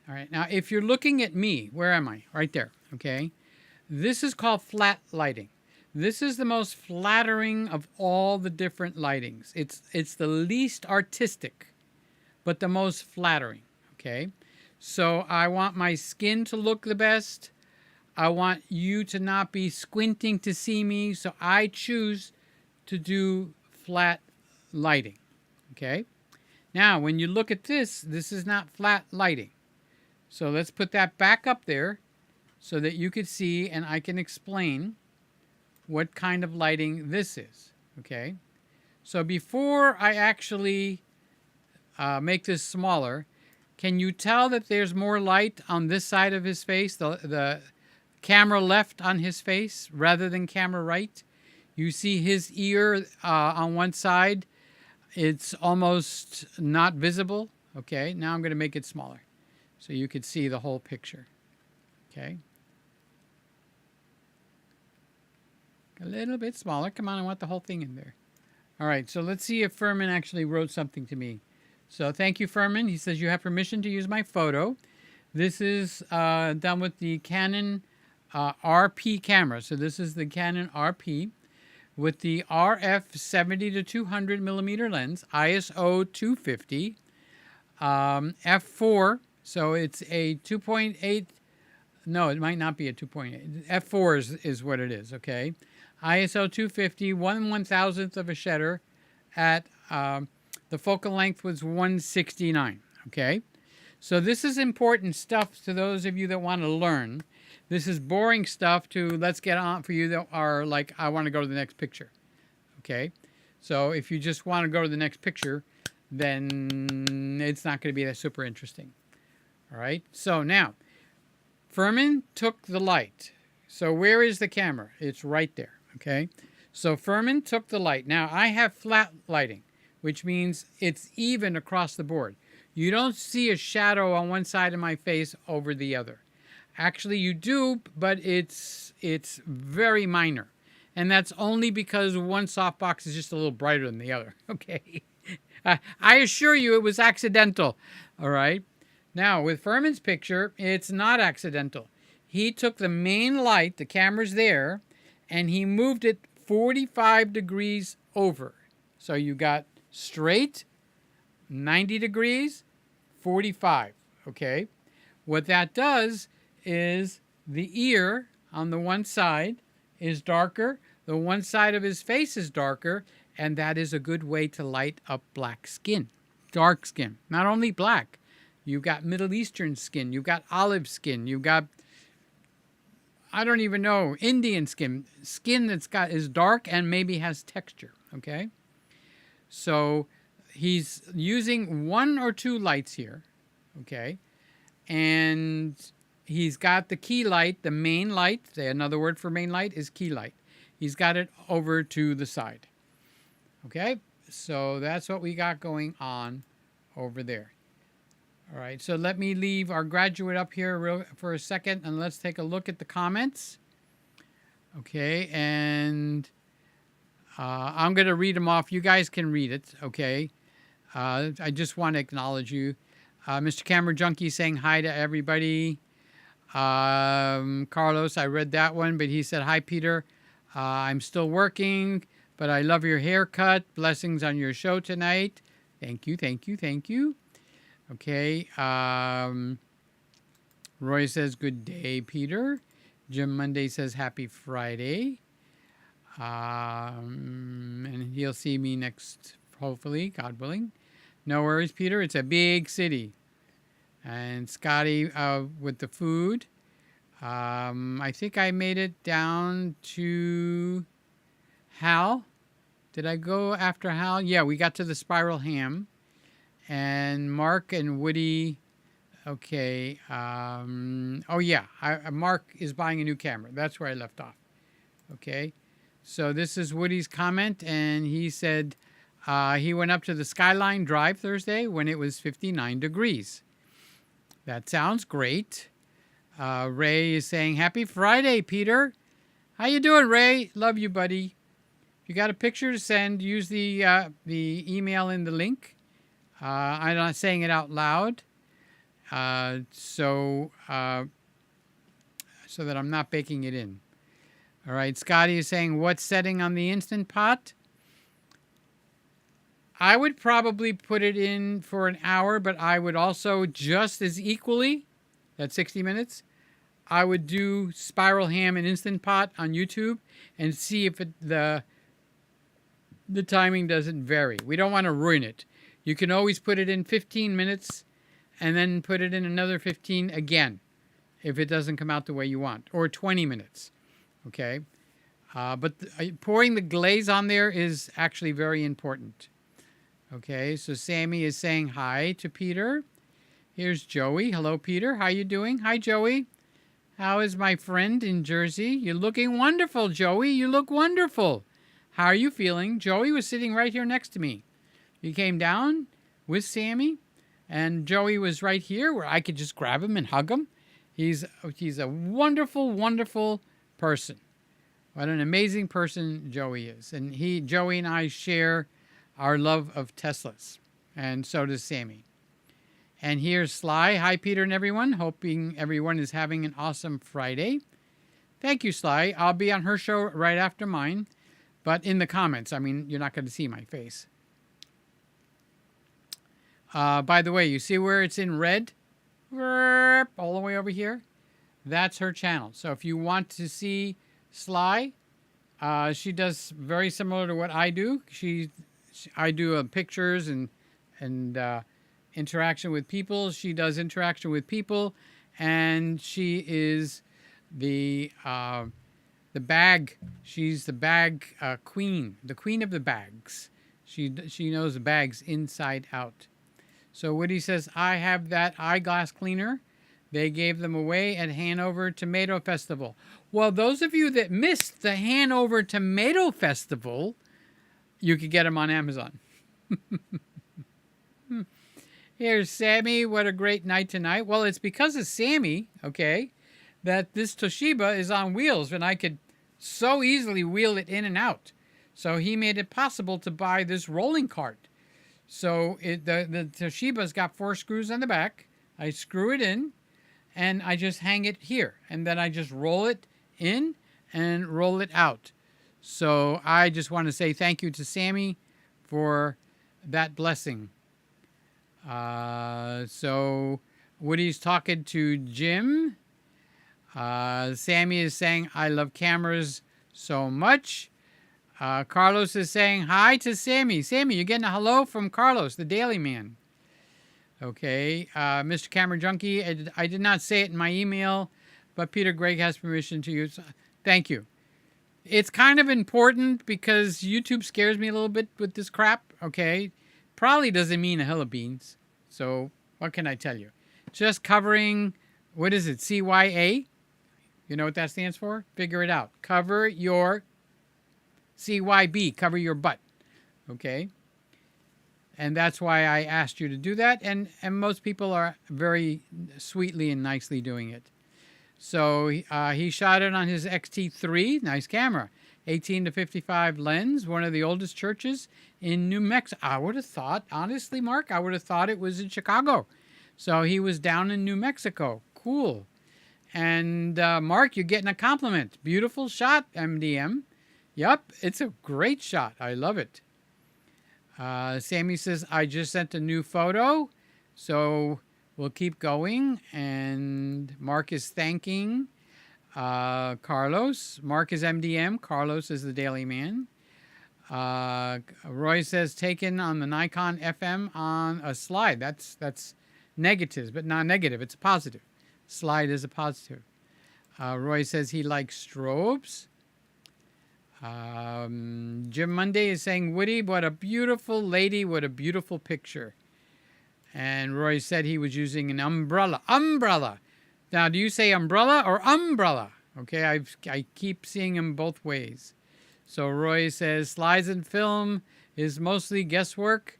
All right. Now, if you're looking at me, where am I? Right there. Okay. This is called flat lighting. This is the most flattering of all the different lightings. It's the least artistic, but the most flattering, okay? So I want my skin to look the best. I want you to not be squinting to see me, so I choose to do flat lighting, okay? Now, when you look at this is not flat lighting. So let's put that back up there so that you could see and I can explain what kind of lighting this is, okay? So before I actually make this smaller, can you tell that there's more light on this side of his face, the camera left on his face rather than camera right? You see his ear on one side, it's almost not visible, okay? Now I'm going to make it smaller so you could see the whole picture, okay? A little bit smaller. Come on, I want the whole thing in there. All right, so let's see if Furman actually wrote something to me. So thank you, Furman. He says, you have permission to use my photo. This is done with the Canon RP camera. So this is the Canon RP with the RF 70 to 200 millimeter lens, ISO 250, f4. So it's a 2.8. No, it might not be a 2.8. f4 is what it is, okay? ISO 250, 1/1000th of a shutter at the focal length was 169, okay? So this is important stuff to those of you that want to learn. This is boring stuff to let's get on for you that are like, I want to go to the next picture, okay? So if you just want to go to the next picture, then it's not going to be that super interesting. All right. So now, Furman took the light. So where is the camera? It's right there. Okay. So Furman took the light. Now I have flat lighting, which means it's even across the board. You don't see a shadow on one side of my face over the other. Actually, you do, but it's very minor. And that's only because one softbox is just a little brighter than the other. Okay. I assure you it was accidental. All right. Now, with Furman's picture, it's not accidental. He took the main light, the camera's there, and he moved it 45 degrees over. So you got straight, 90 degrees, 45. Okay. What that does is the ear on the one side is darker, the one side of his face is darker, and that is a good way to light up black skin, dark skin. Not only black, you've got Middle Eastern skin, you've got olive skin, you've got, I don't even know, Indian skin, skin is dark and maybe has texture, okay? So he's using one or two lights here, okay? And he's got the key light, the main light. Another word for main light is key light. He's got it over to the side. Okay, so that's what we got going on over there. All right, so let me leave our graduate up here for a second, and let's take a look at the comments. Okay, and I'm going to read them off. You guys can read it, okay? I just want to acknowledge you. Mr. Camera Junkie saying hi to everybody. Carlos, I read that one, but he said, hi, Peter. I'm still working, but I love your haircut. Blessings on your show tonight. Thank you, thank you, thank you. Okay. Roy says, good day, Peter. Jim Monday says, happy Friday. And he'll see me next, hopefully, God willing. No worries, Peter. It's a big city. And Scotty with the food. I think I made it down to Hal. Did I go after Hal? Yeah, we got to the spiral ham. And Mark and Woody. Okay. Oh, yeah. Mark is buying a new camera. That's where I left off. Okay. So this is Woody's comment. And he said he went up to the Skyline Drive Thursday when it was 59 degrees. That sounds great. Ray is saying, happy Friday, Peter. How you doing, Ray? Love you, buddy. If you got a picture to send, use the email in the link. I'm not saying it out loud, so that I'm not baking it in. All right, Scotty is saying, what setting on the Instant Pot? I would probably put it in for an hour, but I would also just as equally, that's 60 minutes, I would do Spiral Ham and Instant Pot on YouTube and see if the timing doesn't vary. We don't want to ruin it. You can always put it in 15 minutes and then put it in another 15 again if it doesn't come out the way you want, or 20 minutes, okay? But pouring the glaze on there is actually very important. Okay, so Sammy is saying hi to Peter. Here's Joey. Hello, Peter. How you doing? Hi, Joey. How is my friend in Jersey? You're looking wonderful, Joey. You look wonderful. How are you feeling? Joey was sitting right here next to me. He came down with Sammy, and Joey was right here where I could just grab him and hug him. He's a wonderful, wonderful person. What an amazing person Joey is. And Joey and I share our love of Teslas, and so does Sammy. And here's Sly. Hi, Peter and everyone. Hoping everyone is having an awesome Friday. Thank you, Sly. I'll be on her show right after mine, but in the comments. I mean, you're not going to see my face. By the way, you see where it's in red? All the way over here? That's her channel. So if you want to see Sly, she does very similar to what I do. I do pictures and interaction with people. She does interaction with people, and she is the bag. She's the bag queen, the queen of the bags. She knows the bags inside out. So Woody says, I have that eyeglass cleaner. They gave them away at Hanover Tomato Festival. Well, those of you that missed the Hanover Tomato Festival, you could get them on Amazon. Here's Sammy. What a great night tonight. Well, it's because of Sammy, okay, that this Toshiba is on wheels, and I could so easily wheel it in and out. So he made it possible to buy this rolling cart. So the Toshiba's got 4 screws on the back. I screw it in, and I just hang it here. And then I just roll it in and roll it out. So I just want to say thank you to Sammy for that blessing. So Woody's talking to Jim. Sammy is saying, I love cameras so much. Carlos is saying hi to Sammy. Sammy, you're getting a hello from Carlos, the Daily Man. Okay. Mr. Camera Junkie, I did not say it in my email, but Peter Gregg has permission to use. Thank you. It's kind of important because YouTube scares me a little bit with this crap. Okay. Probably doesn't mean a hill of beans. So what can I tell you? Just covering, what is it, CYA? You know what that stands for? Figure it out. Cover your CYB, cover your butt. Okay? And that's why I asked you to do that. And most people are very sweetly and nicely doing it. So he shot it on his XT3. Nice camera. 18 to 55 lens. One of the oldest churches in New Mexico. I would have thought, honestly, Mark, I would have thought it was in Chicago. So he was down in New Mexico. Cool. And Mark, you're getting a compliment. Beautiful shot, MDM. Yep, it's a great shot. I love it. Sammy says, I just sent a new photo. So we'll keep going. And Mark is thanking Carlos. Mark is MDM. Carlos is the Daily Man. Roy says, taken on the Nikon FM on a slide. That's negatives, but not negative. It's a positive. Slide is a positive. Roy says he likes strobes. Jim Monday is saying, Woody, what a beautiful lady. What a beautiful picture. And Roy said he was using an umbrella. Umbrella. Now, do you say umbrella or umbrella? Okay, I keep seeing them both ways. So Roy says, slides and film is mostly guesswork.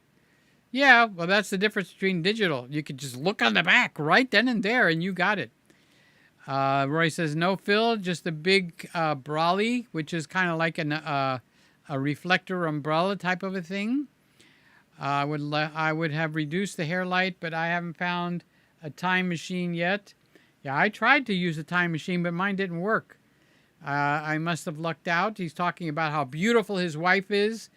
Yeah, well, that's the difference between digital. You could just look on the back right then and there, and you got it. Roy says, no fill, just a big brolly, which is kind of like a reflector umbrella type of a thing. I would have reduced the hair light, but I haven't found a time machine yet. Yeah, I tried to use a time machine, but mine didn't work. I must have lucked out. He's talking about how beautiful his wife is,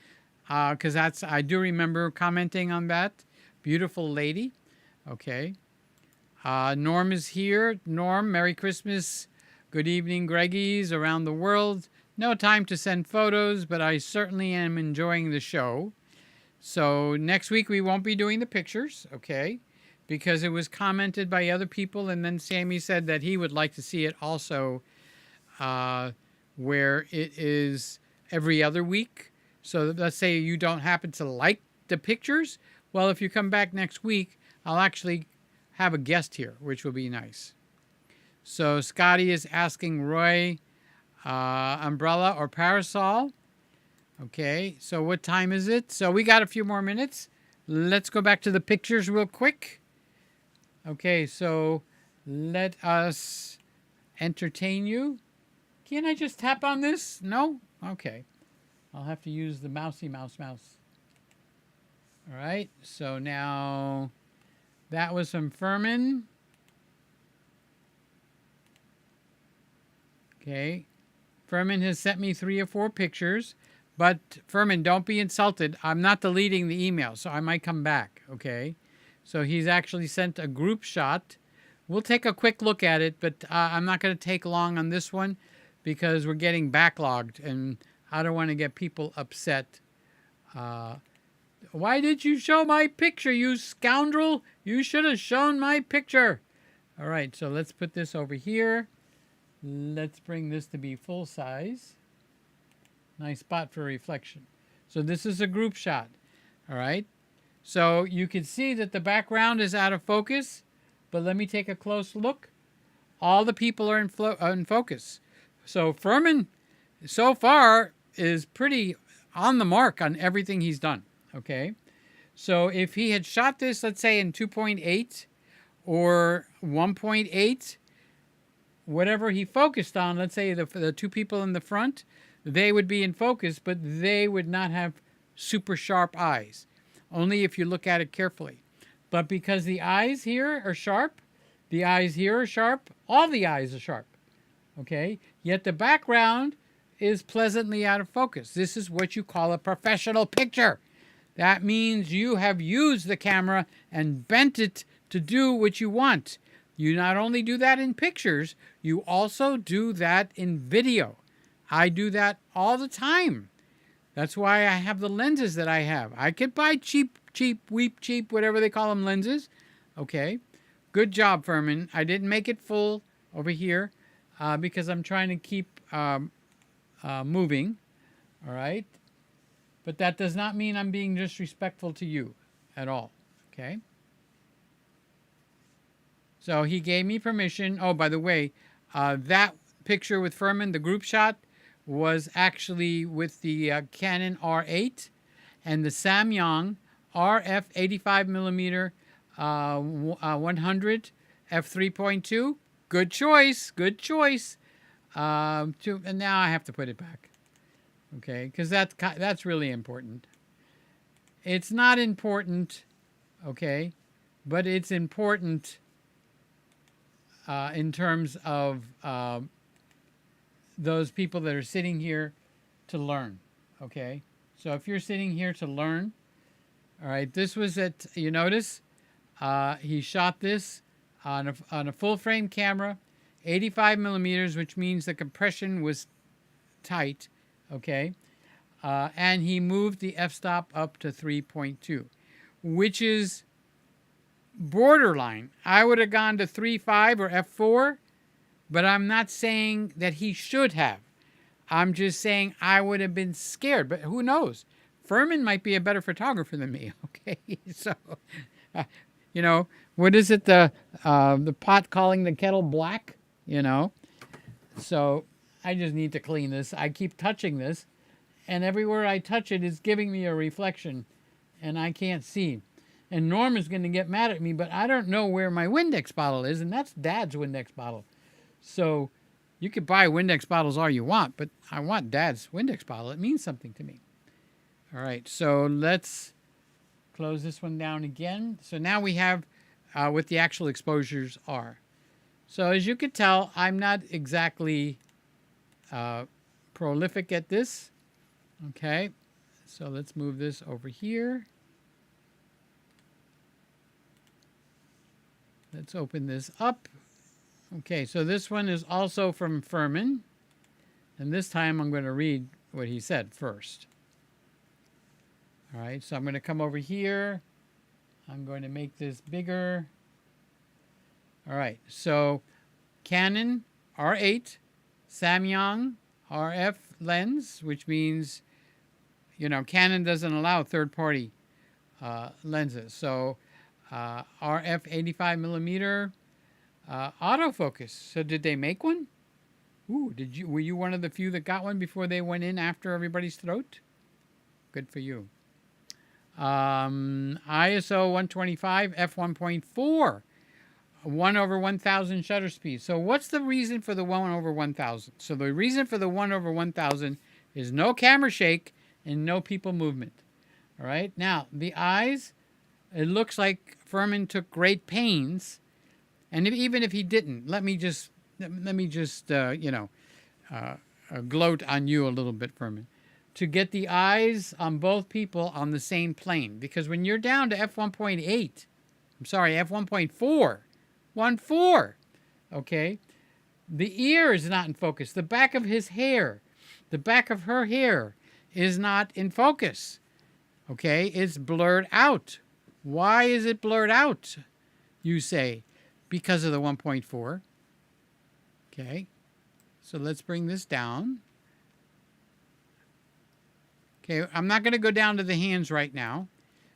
because I do remember commenting on that. Beautiful lady. Okay. Norm is here. Norm, Merry Christmas. Good evening, Greggies around the world. No time to send photos, but I certainly am enjoying the show. So next week we won't be doing the pictures, okay, because it was commented by other people, and then Sammy said that he would like to see it also where it is every other week. So let's say you don't happen to like the pictures. Well, if you come back next week, I'll actually have a guest here, which will be nice. So Scotty is asking Roy, umbrella or parasol. Okay, so what time is it? So we got a few more minutes. Let's go back to the pictures real quick. Okay, so let us entertain you. Can't I just tap on this? No? Okay. I'll have to use the mousy mouse. All right, so now that was from Furman. Okay. Furman has sent me 3 or 4 pictures. But, Furman, don't be insulted. I'm not deleting the email, so I might come back, okay? So he's actually sent a group shot. We'll take a quick look at it, but I'm not going to take long on this one because we're getting backlogged, and I don't want to get people upset. Why did you show my picture, you scoundrel? You should have shown my picture. All right, so let's put this over here. Let's bring this to be full size. Nice spot for reflection. So this is a group shot. All right. So you can see that the background is out of focus, but let me take a close look. All the people are in focus. So Furman, so far, is pretty on the mark on everything he's done, okay? So if he had shot this, let's say in 2.8 or 1.8, whatever he focused on, let's say the two people in the front, they would be in focus, but they would not have super sharp eyes. Only if you look at it carefully. But because the eyes here are sharp, the eyes here are sharp, all the eyes are sharp, okay? Yet the background is pleasantly out of focus. This is what you call a professional picture. That means you have used the camera and bent it to do what you want. You not only do that in pictures, you also do that in video. I do that all the time. That's why I have the lenses that I have. I could buy cheap, whatever they call them, lenses. Okay. Good job, Furman. I didn't make it full over here because I'm trying to keep moving. All right. But that does not mean I'm being disrespectful to you at all. Okay. So he gave me permission. Oh, by the way, that picture with Furman, the group shot, was actually with the Canon R8 and the Samyang RF 85mm 100 f3.2. Good choice. Good choice. And now I have to put it back. Okay, because that's really important. It's not important, okay, but it's important in terms of those people that are sitting here to learn, okay? So if you're sitting here to learn, all right, this was at, you notice, he shot this on a full frame camera, 85mm, which means the compression was tight, okay? And he moved the f-stop up to 3.2, which is borderline. I would have gone to 3.5 or f4, but I'm not saying that he should have. I'm just saying I would have been scared, but who knows? Furman might be a better photographer than me, okay? So, you know, what is it, the pot calling the kettle black, you know? So I just need to clean this. I keep touching this, and everywhere I touch it is giving me a reflection, and I can't see. And Norm is going to get mad at me, but I don't know where my Windex bottle is, and that's Dad's Windex bottle. So you could buy Windex bottles all you want, but I want Dad's Windex bottle. It means something to me. All right, so let's close this one down again. So now we have what the actual exposures are. So as you could tell, I'm not exactly prolific at this. Okay, so let's move this over here. Let's open this up. Okay, so this one is also from Furman. And this time I'm going to read what he said first. All right, so I'm going to come over here. I'm going to make this bigger. All right, so Canon R8, Samyang RF lens, which means, you know, Canon doesn't allow third-party lenses. So RF 85mm autofocus. So did they make one? Ooh, were you one of the few that got one before they went in after everybody's throat? Good for you. ISO 125 f1.4, 1/1000 shutter speed. So what's the reason for the 1/1000? So the reason for the 1/1000 is no camera shake and no people movement. All right. Now the eyes, it looks like Furman took great pains, and even if he didn't, let me just you know, gloat on you a little bit, Furman, to get the eyes on both people on the same plane. Because when you're down to f1.8, I'm sorry, f1.4, 1.4, okay, the ear is not in focus. The back of his hair, the back of her hair is not in focus, okay? It's blurred out. Why is it blurred out, you say? Because of the 1.4. Okay, so let's bring this down. Okay, I'm not going to go down to the hands right now,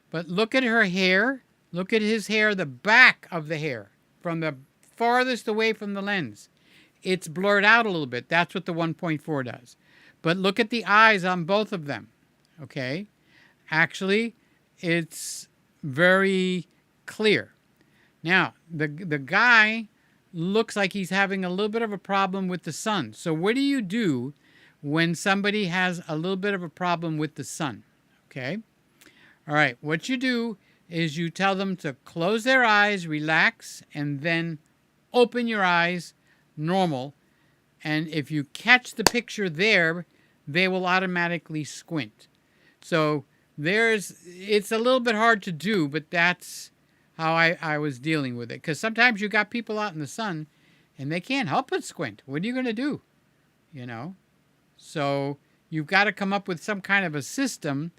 But look at her hair. Look at his hair, the back of the hair, from the farthest away from the lens. It's blurred out a little bit. That's what the 1.4 does. But look at the eyes on both of them. Okay? Actually, it's very clear. Now, the guy looks like he's having a little bit of a problem with the sun. So what do you do when somebody has a little bit of a problem with the sun? Okay? All right, what you do is you tell them to close their eyes, relax, and then open your eyes normal. And if you catch the picture there, they will automatically squint. So it's a little bit hard to do, but that's how I was dealing with it. Because sometimes you got people out in the sun and they can't help but squint. What are you going to do? You know? So you've got to come up with some kind of a system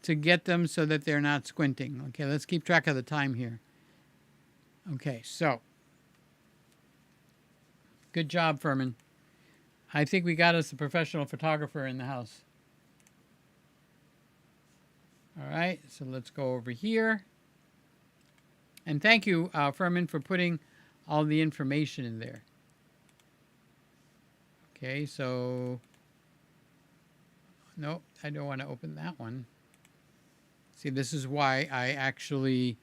to get them so that they're not squinting. Okay, let's keep track of the time here. Okay, so. Good job, Furman. I think we got us a professional photographer in the house. All right, so let's go over here. And thank you, Furman, for putting all the information in there. Okay, so... Nope, I don't want to open that one. See, this is why I actually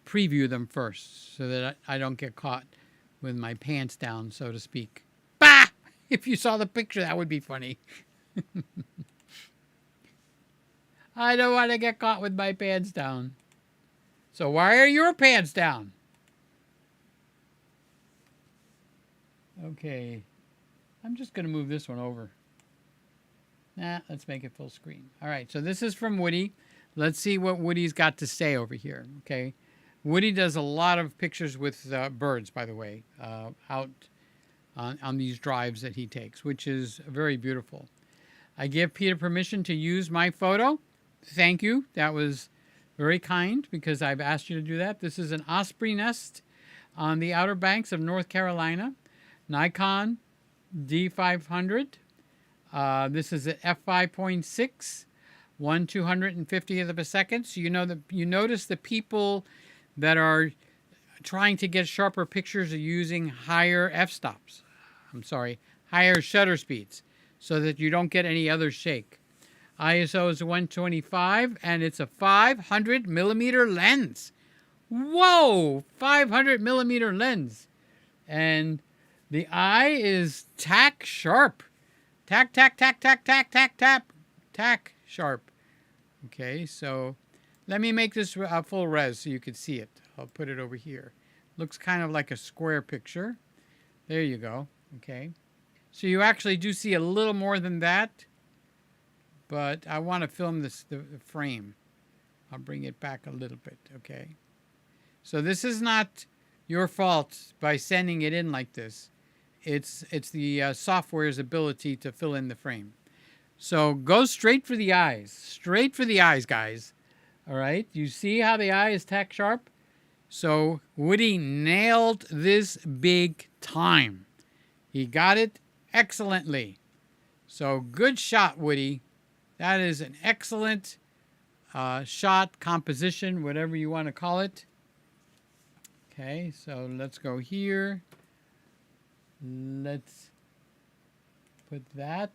preview them first, so that I don't get caught with my pants down, so to speak. Bah! If you saw the picture, that would be funny. I don't want to get caught with my pants down. So why are your pants down? Okay. I'm just going to move this one over. Nah, let's make it full screen. All right, so this is from Woody. Let's see what Woody's got to say over here, okay? Woody does a lot of pictures with birds, by the way, out on these drives that he takes, which is very beautiful. I give Peter permission to use my photo. Thank you. That was very kind because I've asked you to do that. This is an osprey nest on the Outer Banks of North Carolina. Nikon D500. This is at f5.6, 1/250th of a second. So you notice the people that are trying to get sharper pictures are using higher f-stops. Higher shutter speeds so that you don't get any other shake. ISO is 125 and it's a 500 millimeter lens. Whoa, 500 millimeter lens. And the eye is tack sharp. Tack, tack, tack, tack, tack, tack, tap, tack sharp. Okay, so let me make this full res so you can see it. I'll put it over here. Looks kind of like a square picture. There you go. Okay. So you actually do see a little more than that, but I want to film the frame. I'll bring it back a little bit. Okay. So this is not your fault by sending it in like this. It's the software's ability to fill in the frame. So go straight for the eyes. Straight for the eyes, guys. All right. You see how the eye is tack sharp? So Woody nailed this big time. He got it excellently. So good shot, Woody. That is an excellent shot, composition, whatever you want to call it. Okay, so let's go here. Let's put that.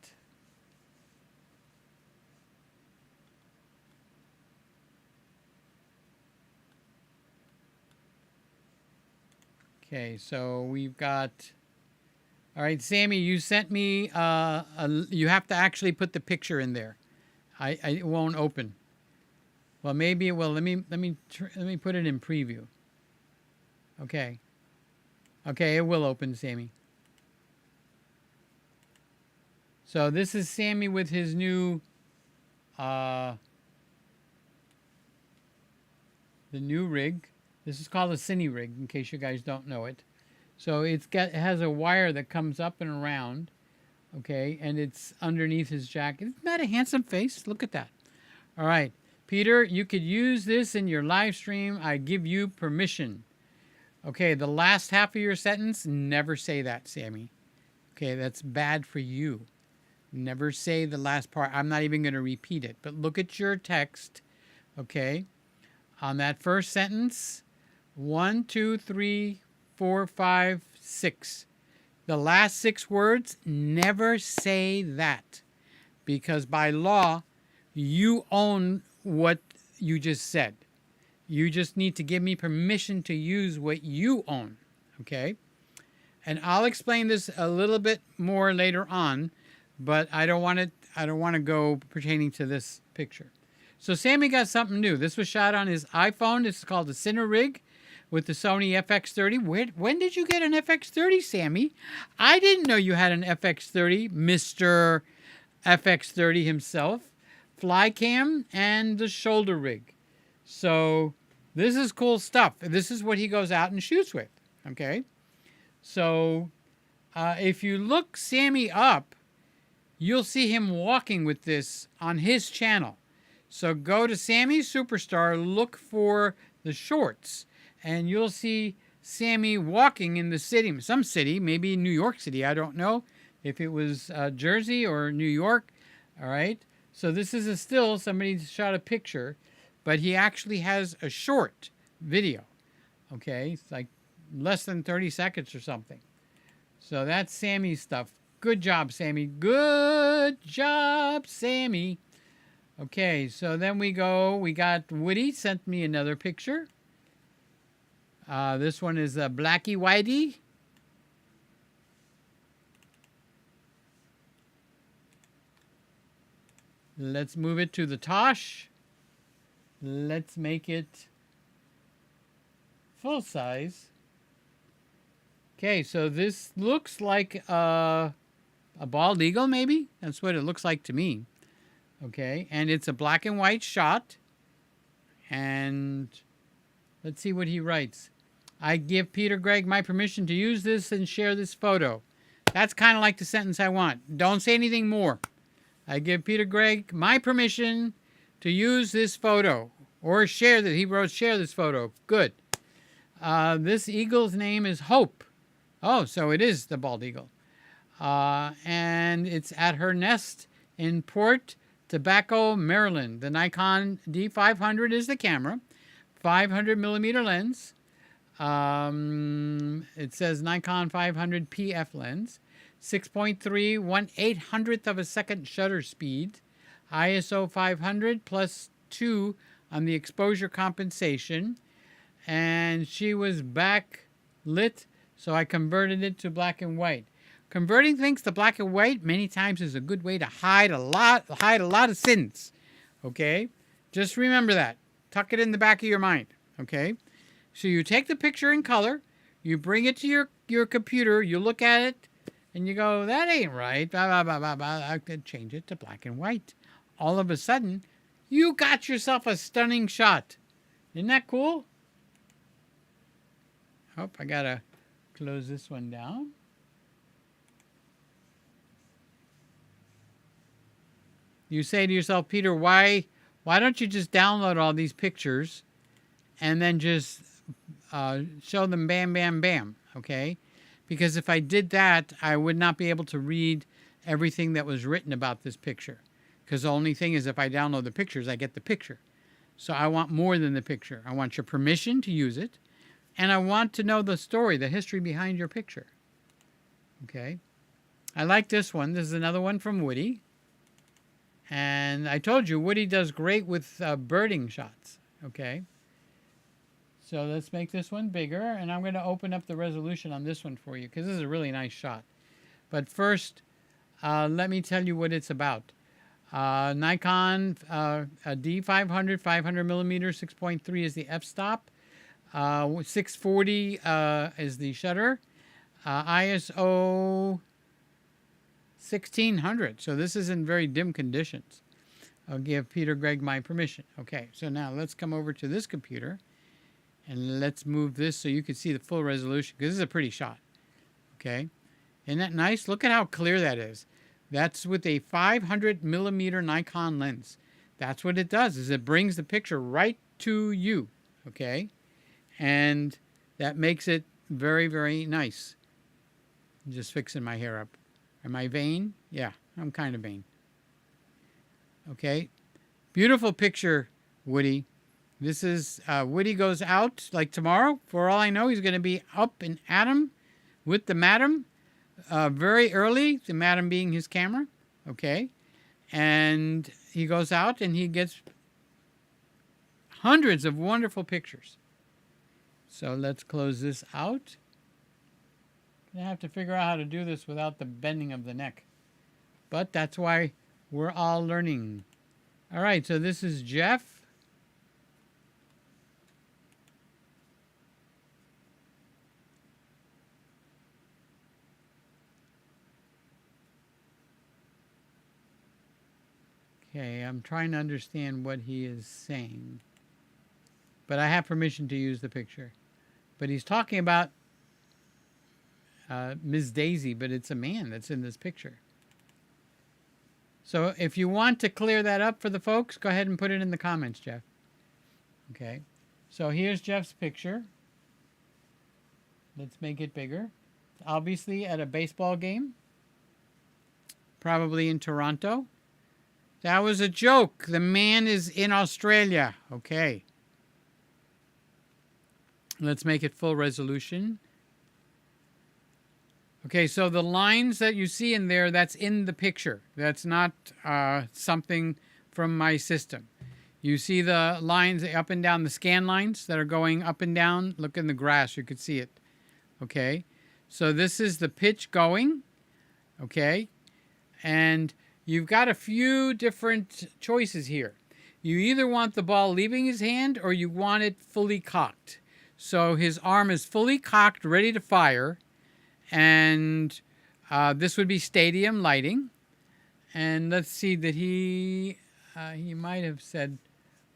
Okay, so we've got... All right, Sammy, you sent me, you have to actually put the picture in there. It won't open. Well, maybe it will. Let me put it in preview. Okay. Okay, it will open, Sammy. So this is Sammy with his new, the new rig. This is called a Cine rig, in case you guys don't know it. So it has a wire that comes up and around, okay, and it's underneath his jacket. Isn't that a handsome face? Look at that. All right, Peter, you could use this in your live stream. I give you permission. Okay, the last half of your sentence, never say that, Sammy. Okay, that's bad for you. Never say the last part. I'm not even going to repeat it, but look at your text, okay? on that first sentence. 1, 2, 3, 4, 5, 6. The last 6 words, never say that. Because by law, you own what you just said. You just need to give me permission to use what you own. Okay? And I'll explain this a little bit more later on, but I don't want to go pertaining to this picture. So Sammy got something new. This was shot on his iPhone. This is called the Cine Rig with the Sony FX30. When did you get an FX30, Sammy? I didn't know you had an FX30, Mr. FX30 himself. Fly cam and the shoulder rig. So this is cool stuff. This is what he goes out and shoots with. Okay? So if you look Sammy up, you'll see him walking with this on his channel. So go to Sammy Superstar, look for the shorts, and you'll see Sammy walking in the city, some city, maybe New York City, I don't know if it was Jersey or New York. All right. So this is a still, somebody shot a picture, but he actually has a short video. Okay. It's like less than 30 seconds or something. So that's Sammy's stuff. Good job, Sammy. Good job, Sammy. Okay, so then we got Woody sent me another picture. This one is a Blackie Whitey. Let's move it to the Tosh. Let's make it full size. Okay, so this looks like a bald eagle, maybe? That's what it looks like to me. Okay, and it's a black and white shot. And let's see what he writes. I give Peter Gregg my permission to use this and share this photo. That's kind of like the sentence I want. Don't say anything more. I give Peter Gregg my permission to use this photo. Or share that. He wrote share this photo. Good. This eagle's name is Hope. Oh, so it is the bald eagle. And it's at her nest in Port Tobacco, Maryland. The Nikon D500 is the camera. 500 millimeter lens. It says Nikon 500 PF lens. 6.3 1/800th of a second shutter speed. ISO 500 plus 2 on the exposure compensation. And she was backlit, so I converted it to black and white. Converting things to black and white many times is a good way to hide a lot of sins. Okay? Just remember that. Tuck it in the back of your mind. Okay? So you take the picture in color, you bring it to your computer, you look at it, and you go, that ain't right. Blah, blah, blah, blah, blah. I could change it to black and white. All of a sudden, you got yourself a stunning shot. Isn't that cool? Oh, I gotta close this one down. You say to yourself, Peter, why don't you just download all these pictures and then just show them bam, bam, bam, okay? Because if I did that, I would not be able to read everything that was written about this picture. Because the only thing is if I download the pictures, I get the picture. So I want more than the picture. I want your permission to use it. And I want to know the story, the history behind your picture. Okay? I like this one. This is another one from Woody. And I told you, Woody does great with birding shots. Okay? So let's make this one bigger. And I'm going to open up the resolution on this one for you, because this is a really nice shot. But first, let me tell you what it's about. Nikon D500, 500 millimeter, 6.3 is the f-stop. 640 is the shutter. ISO 1600. So this is in very dim conditions. I'll give Peter Gregg my permission. Okay, so now let's come over to this computer and let's move this so you can see the full resolution, because this is a pretty shot. Okay, isn't that nice? Look at how clear that is. That's with a 500 millimeter Nikon lens. That's what it does, is it brings the picture right to you. Okay, and that makes it very, very nice. I'm just fixing my hair up. Am I vain? Yeah, I'm kind of vain. Okay. Beautiful picture, Woody. This is Woody goes out like tomorrow. For all I know, he's going to be up and at 'em with the madam very early, the madam being his camera. Okay. And he goes out and he gets hundreds of wonderful pictures. So let's close this out. I have to figure out how to do this without the bending of the neck. But that's why we're all learning. All right, so this is Jeff. Okay, I'm trying to understand what he is saying. But I have permission to use the picture. But he's talking about Ms. Daisy, but it's a man that's in this picture. So if you want to clear that up for the folks, go ahead and put it in the comments, Jeff. Okay, so here's Jeff's picture. Let's make it bigger. Obviously at a baseball game, probably in Toronto. That was a joke. The man is in Australia. Okay. Let's make it full resolution. Okay, so the lines that you see in there, that's in the picture. That's not something from my system. You see the lines up and down, the scan lines that are going up and down. Look in the grass, you could see it. Okay, so this is the pitch going. Okay, and you've got a few different choices here. You either want the ball leaving his hand or you want it fully cocked. So his arm is fully cocked, ready to fire. And this would be stadium lighting. And let's see that he might have said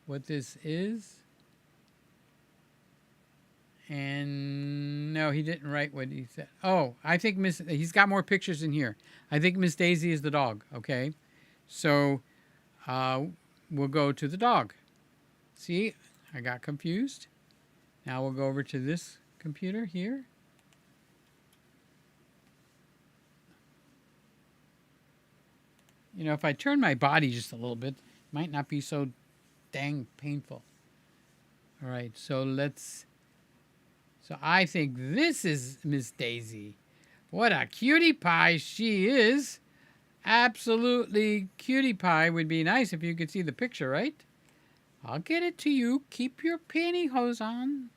what this is. And no, he didn't write what he said. Oh, I think he's got more pictures in here. I think Miss Daisy is the dog. Okay, so we'll go to the dog. See, I got confused. Now we'll go over to this computer here. You know, if I turn my body just a little bit, it might not be so dang painful. All right, so I think this is Miss Daisy. What a cutie pie she is. Absolutely cutie pie. Would be nice if you could see the picture, right? I'll get it to you. Keep your pantyhose on.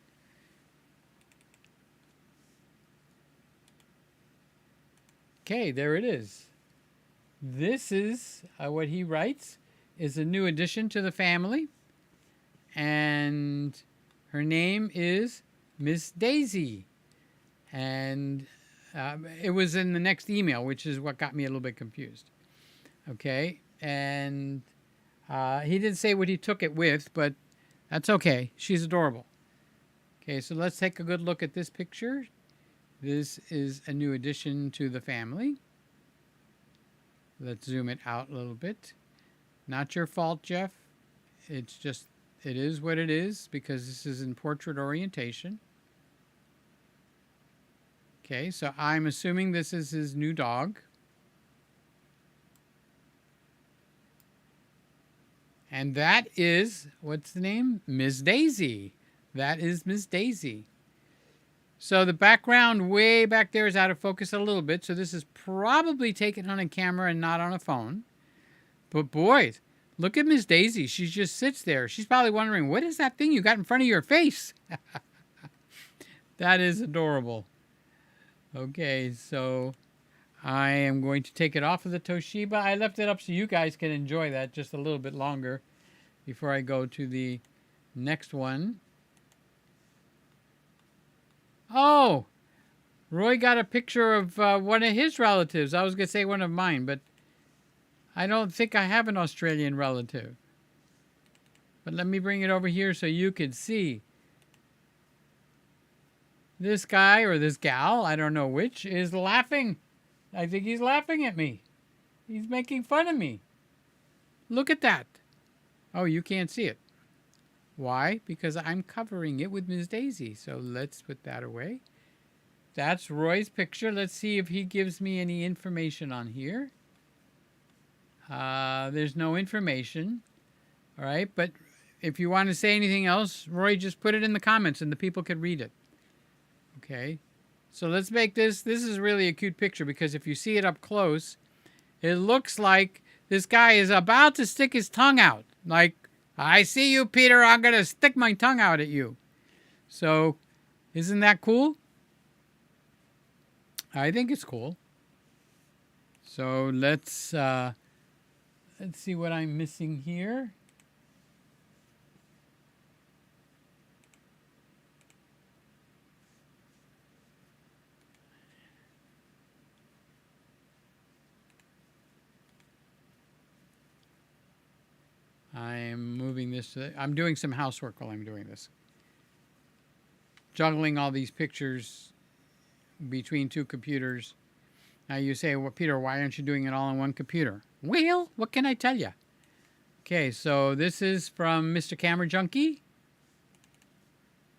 Okay, there it is. This is what he writes is a new addition to the family. And her name is Miss Daisy. And it was in the next email, which is what got me a little bit confused. Okay, and he didn't say what he took it with, but that's okay. She's adorable. Okay, so let's take a good look at this picture. This is a new addition to the family. Let's zoom it out a little bit. Not your fault, Jeff. It's just, it is what it is because this is in portrait orientation. Okay, so I'm assuming this is his new dog. And that is, what's the name? Miss Daisy. That is Miss Daisy. So the background way back there is out of focus a little bit. So this is probably taken on a camera and not on a phone. But boy, look at Miss Daisy. She just sits there. She's probably wondering, what is that thing you got in front of your face? That is adorable. Okay, so I am going to take it off of the Toshiba. I left it up so you guys can enjoy that just a little bit longer before I go to the next one. Oh, Roy got a picture of one of his relatives. I was going to say one of mine, but I don't think I have an Australian relative. But let me bring it over here so you can see. This guy or this gal, I don't know which, is laughing. I think he's laughing at me. He's making fun of me. Look at that. Oh, you can't see it. Why? Because I'm covering it with Ms. Daisy. So let's put that away. That's Roy's picture. Let's see if he gives me any information on here. There's no information. All right, but if you want to say anything else, Roy, just put it in the comments and the people can read it. Okay. So let's make this. This is really a cute picture because if you see it up close, it looks like this guy is about to stick his tongue out. Like, I see you, Peter. I'm going to stick my tongue out at you. So, isn't that cool? I think it's cool. So let's see what I'm missing here. I'm moving this. I'm doing some housework while I'm doing this. Juggling all these pictures between two computers. Now you say, well, Peter, why aren't you doing it all on one computer? Well, what can I tell you? Okay, so this is from Mr. Camera Junkie.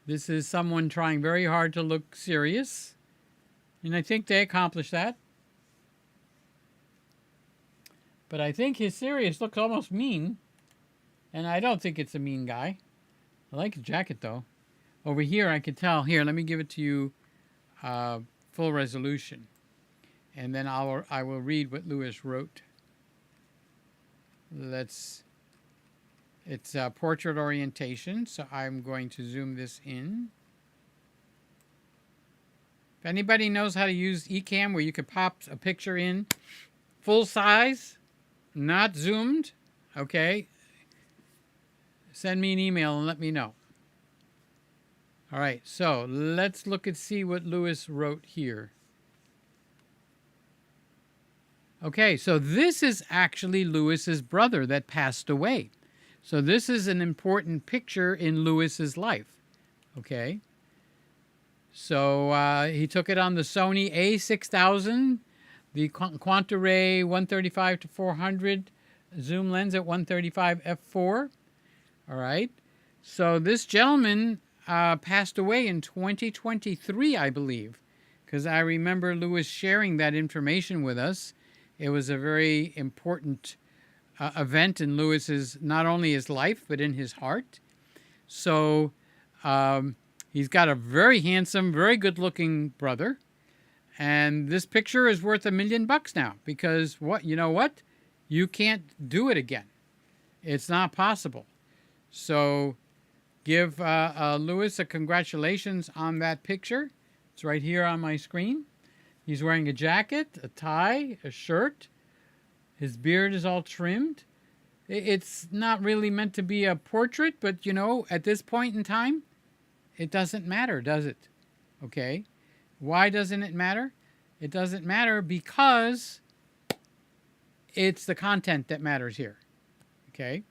This is someone trying very hard to look serious. And I think they accomplished that. But I think his serious looks almost mean. And I don't think it's a mean guy. I like his jacket, though. Over here, I can tell. Here, let me give it to you full resolution. And then I will read what Lewis wrote. It's portrait orientation, so I'm going to zoom this in. If anybody knows how to use Ecamm where you could pop a picture in full size, not zoomed, okay, send me an email and let me know. All right, so let's look and see what Lewis wrote here. Okay, so this is actually Lewis's brother that passed away. So this is an important picture in Lewis's life. Okay. So he took it on the Sony A6000, the Quanta-Ray 135 to 400 zoom lens at 135 f4. All right. So this gentleman passed away in 2023, I believe, because I remember Lewis sharing that information with us. It was a very important event in Lewis's, not only his life, but in his heart. So he's got a very handsome, very good-looking brother. And this picture is worth $1 million now because you know what? You can't do it again. It's not possible. So give Lewis a congratulations on that picture. It's right here on my screen. He's wearing a jacket, a tie, a shirt. His beard is all trimmed. It's not really meant to be a portrait, but, you know, at this point in time, it doesn't matter, does it? Okay. Why doesn't it matter? It doesn't matter because it's the content that matters here. Okay.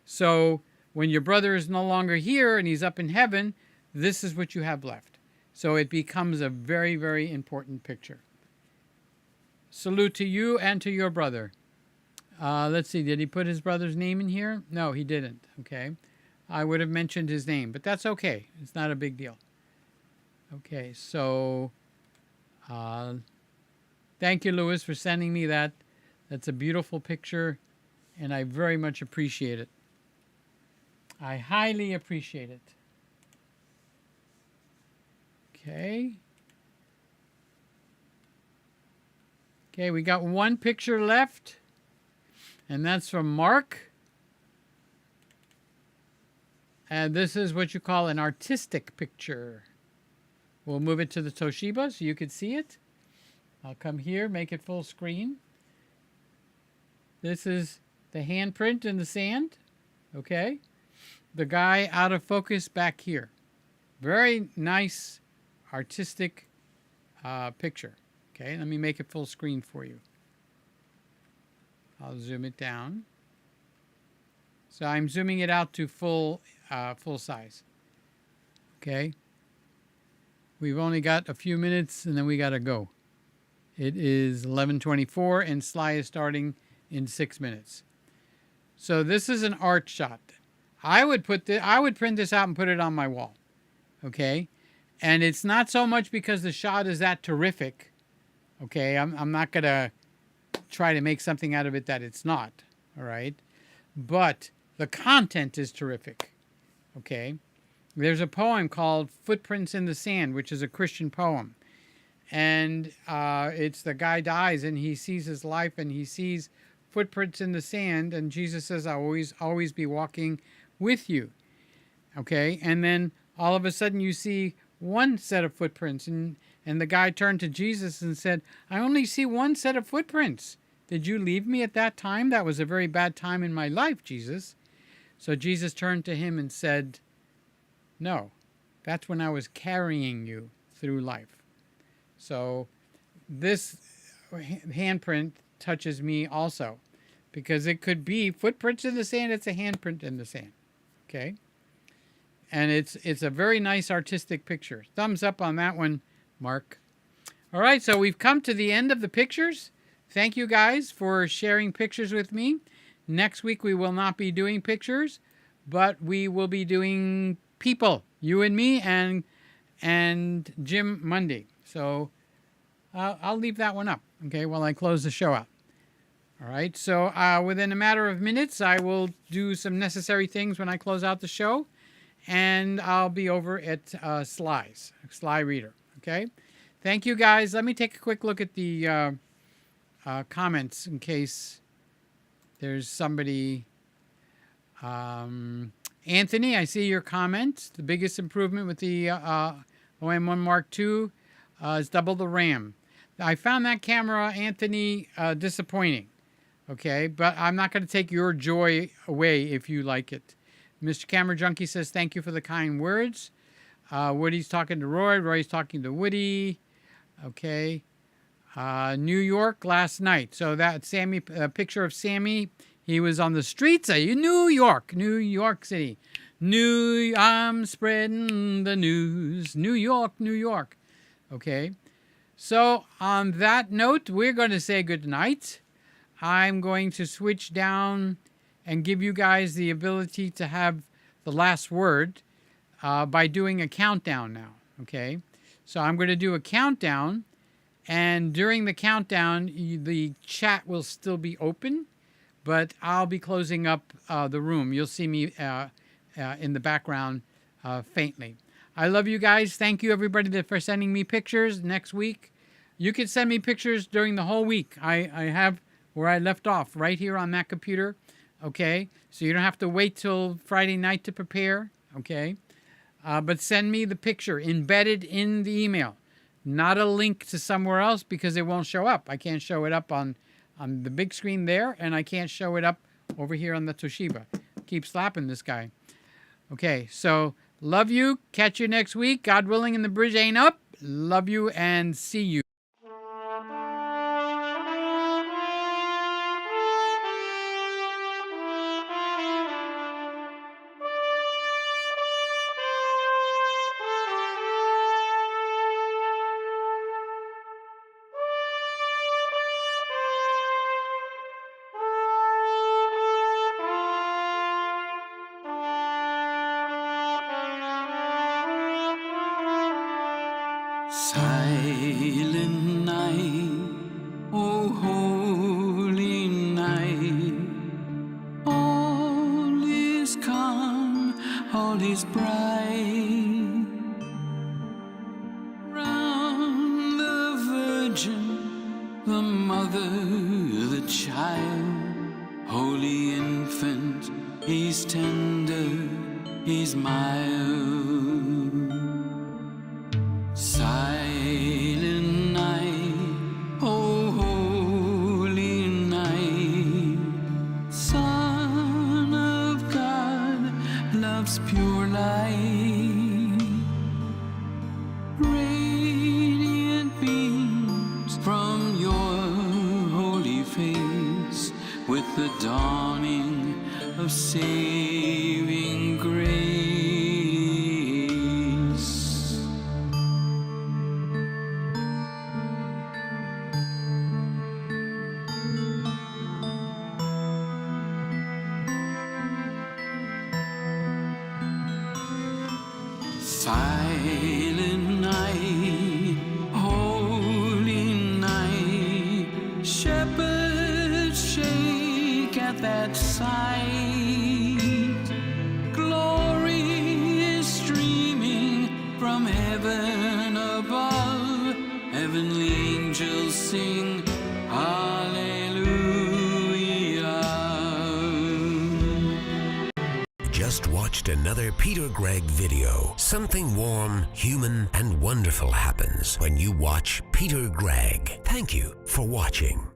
So when your brother is no longer here and he's up in heaven, this is what you have left. So it becomes a very, very important picture. Salute to you and to your brother. Let's see, did he put his brother's name in here? No, he didn't. Okay. I would have mentioned his name, but that's okay. It's not a big deal. Okay, so thank you, Lewis, for sending me that. That's a beautiful picture, and I very much appreciate it. I highly appreciate it. Okay. Okay, we got one picture left, and that's from Mark. And this is what you call an artistic picture. We'll move it to the Toshiba so you can see it. I'll come here, make it full screen. This is the handprint in the sand. Okay. The guy out of focus back here. Very nice artistic picture. Okay, let me make it full screen for you. I'll zoom it down. So I'm zooming it out to full size. Okay. We've only got a few minutes and then we got to go. It is 11:24 and Sly is starting in 6 minutes. So this is an art shot. I would print this out and put it on my wall. Okay? And it's not so much because the shot is that terrific. Okay? I'm not going to try to make something out of it that it's not. All right? But the content is terrific. Okay. There's a poem called Footprints in the Sand, which is a Christian poem. And it's the guy dies and he sees his life and he sees footprints in the sand. And Jesus says, I'll always be walking with you. Okay. And then all of a sudden you see one set of footprints. And the guy turned to Jesus and said, I only see one set of footprints. Did you leave me at that time? That was a very bad time in my life, Jesus. So Jesus turned to him and said, no, that's when I was carrying you through life. So this handprint touches me also, because it could be footprints in the sand. It's a handprint in the sand. Okay. And it's a very nice artistic picture. Thumbs up on that one, Mark. All right. So we've come to the end of the pictures. Thank you guys for sharing pictures with me. Next week, we will not be doing pictures, but we will be doing people, you and me, and Jim Monday. So I'll leave that one up, okay, while I close the show out. All right, so within a matter of minutes, I will do some necessary things when I close out the show, and I'll be over at Sly Reader, okay? Thank you, guys. Let me take a quick look at the comments in case there's somebody... Anthony, I see your comment. The biggest improvement with the OM1 Mark II is double the RAM. I found that camera, Anthony, disappointing. Okay, but I'm not going to take your joy away if you like it. Mr. Camera Junkie says, thank you for the kind words. Woody's talking to Roy. Roy's talking to Woody. Okay. New York last night. So that Sammy, picture of Sammy. He was on the streets of New York City. I'm spreading the news. New York, New York. Okay. So on that note, we're going to say good night. I'm going to switch down and give you guys the ability to have the last word by doing a countdown now. Okay. So I'm going to do a countdown. And during the countdown, the chat will still be open. But I'll be closing up the room. You'll see me in the background faintly. I love you guys. Thank you, everybody, for sending me pictures next week. You can send me pictures during the whole week. I have where I left off, right here on that computer. Okay? So you don't have to wait till Friday night to prepare. Okay? But send me the picture embedded in the email. Not a link to somewhere else because it won't show up. I can't show it up on the big screen there, and I can't show it up over here on the Toshiba. Keep slapping this guy. Okay, so love you. Catch you next week. God willing, and the bridge ain't up. Love you, and see you. Silent night, oh holy night, all is calm, all is bright. Round the Virgin, the Mother, the Child, holy infant, he's tender, he's mild. Silent night, oh holy night, Son of God, love's pure light, radiant beams from your holy face, with the dawning of saving grace. Silent night, holy night, shepherds shake at that sight. watched another Peter Gregg video. Something warm, human, and wonderful happens when you watch Peter Gregg. Thank you for watching.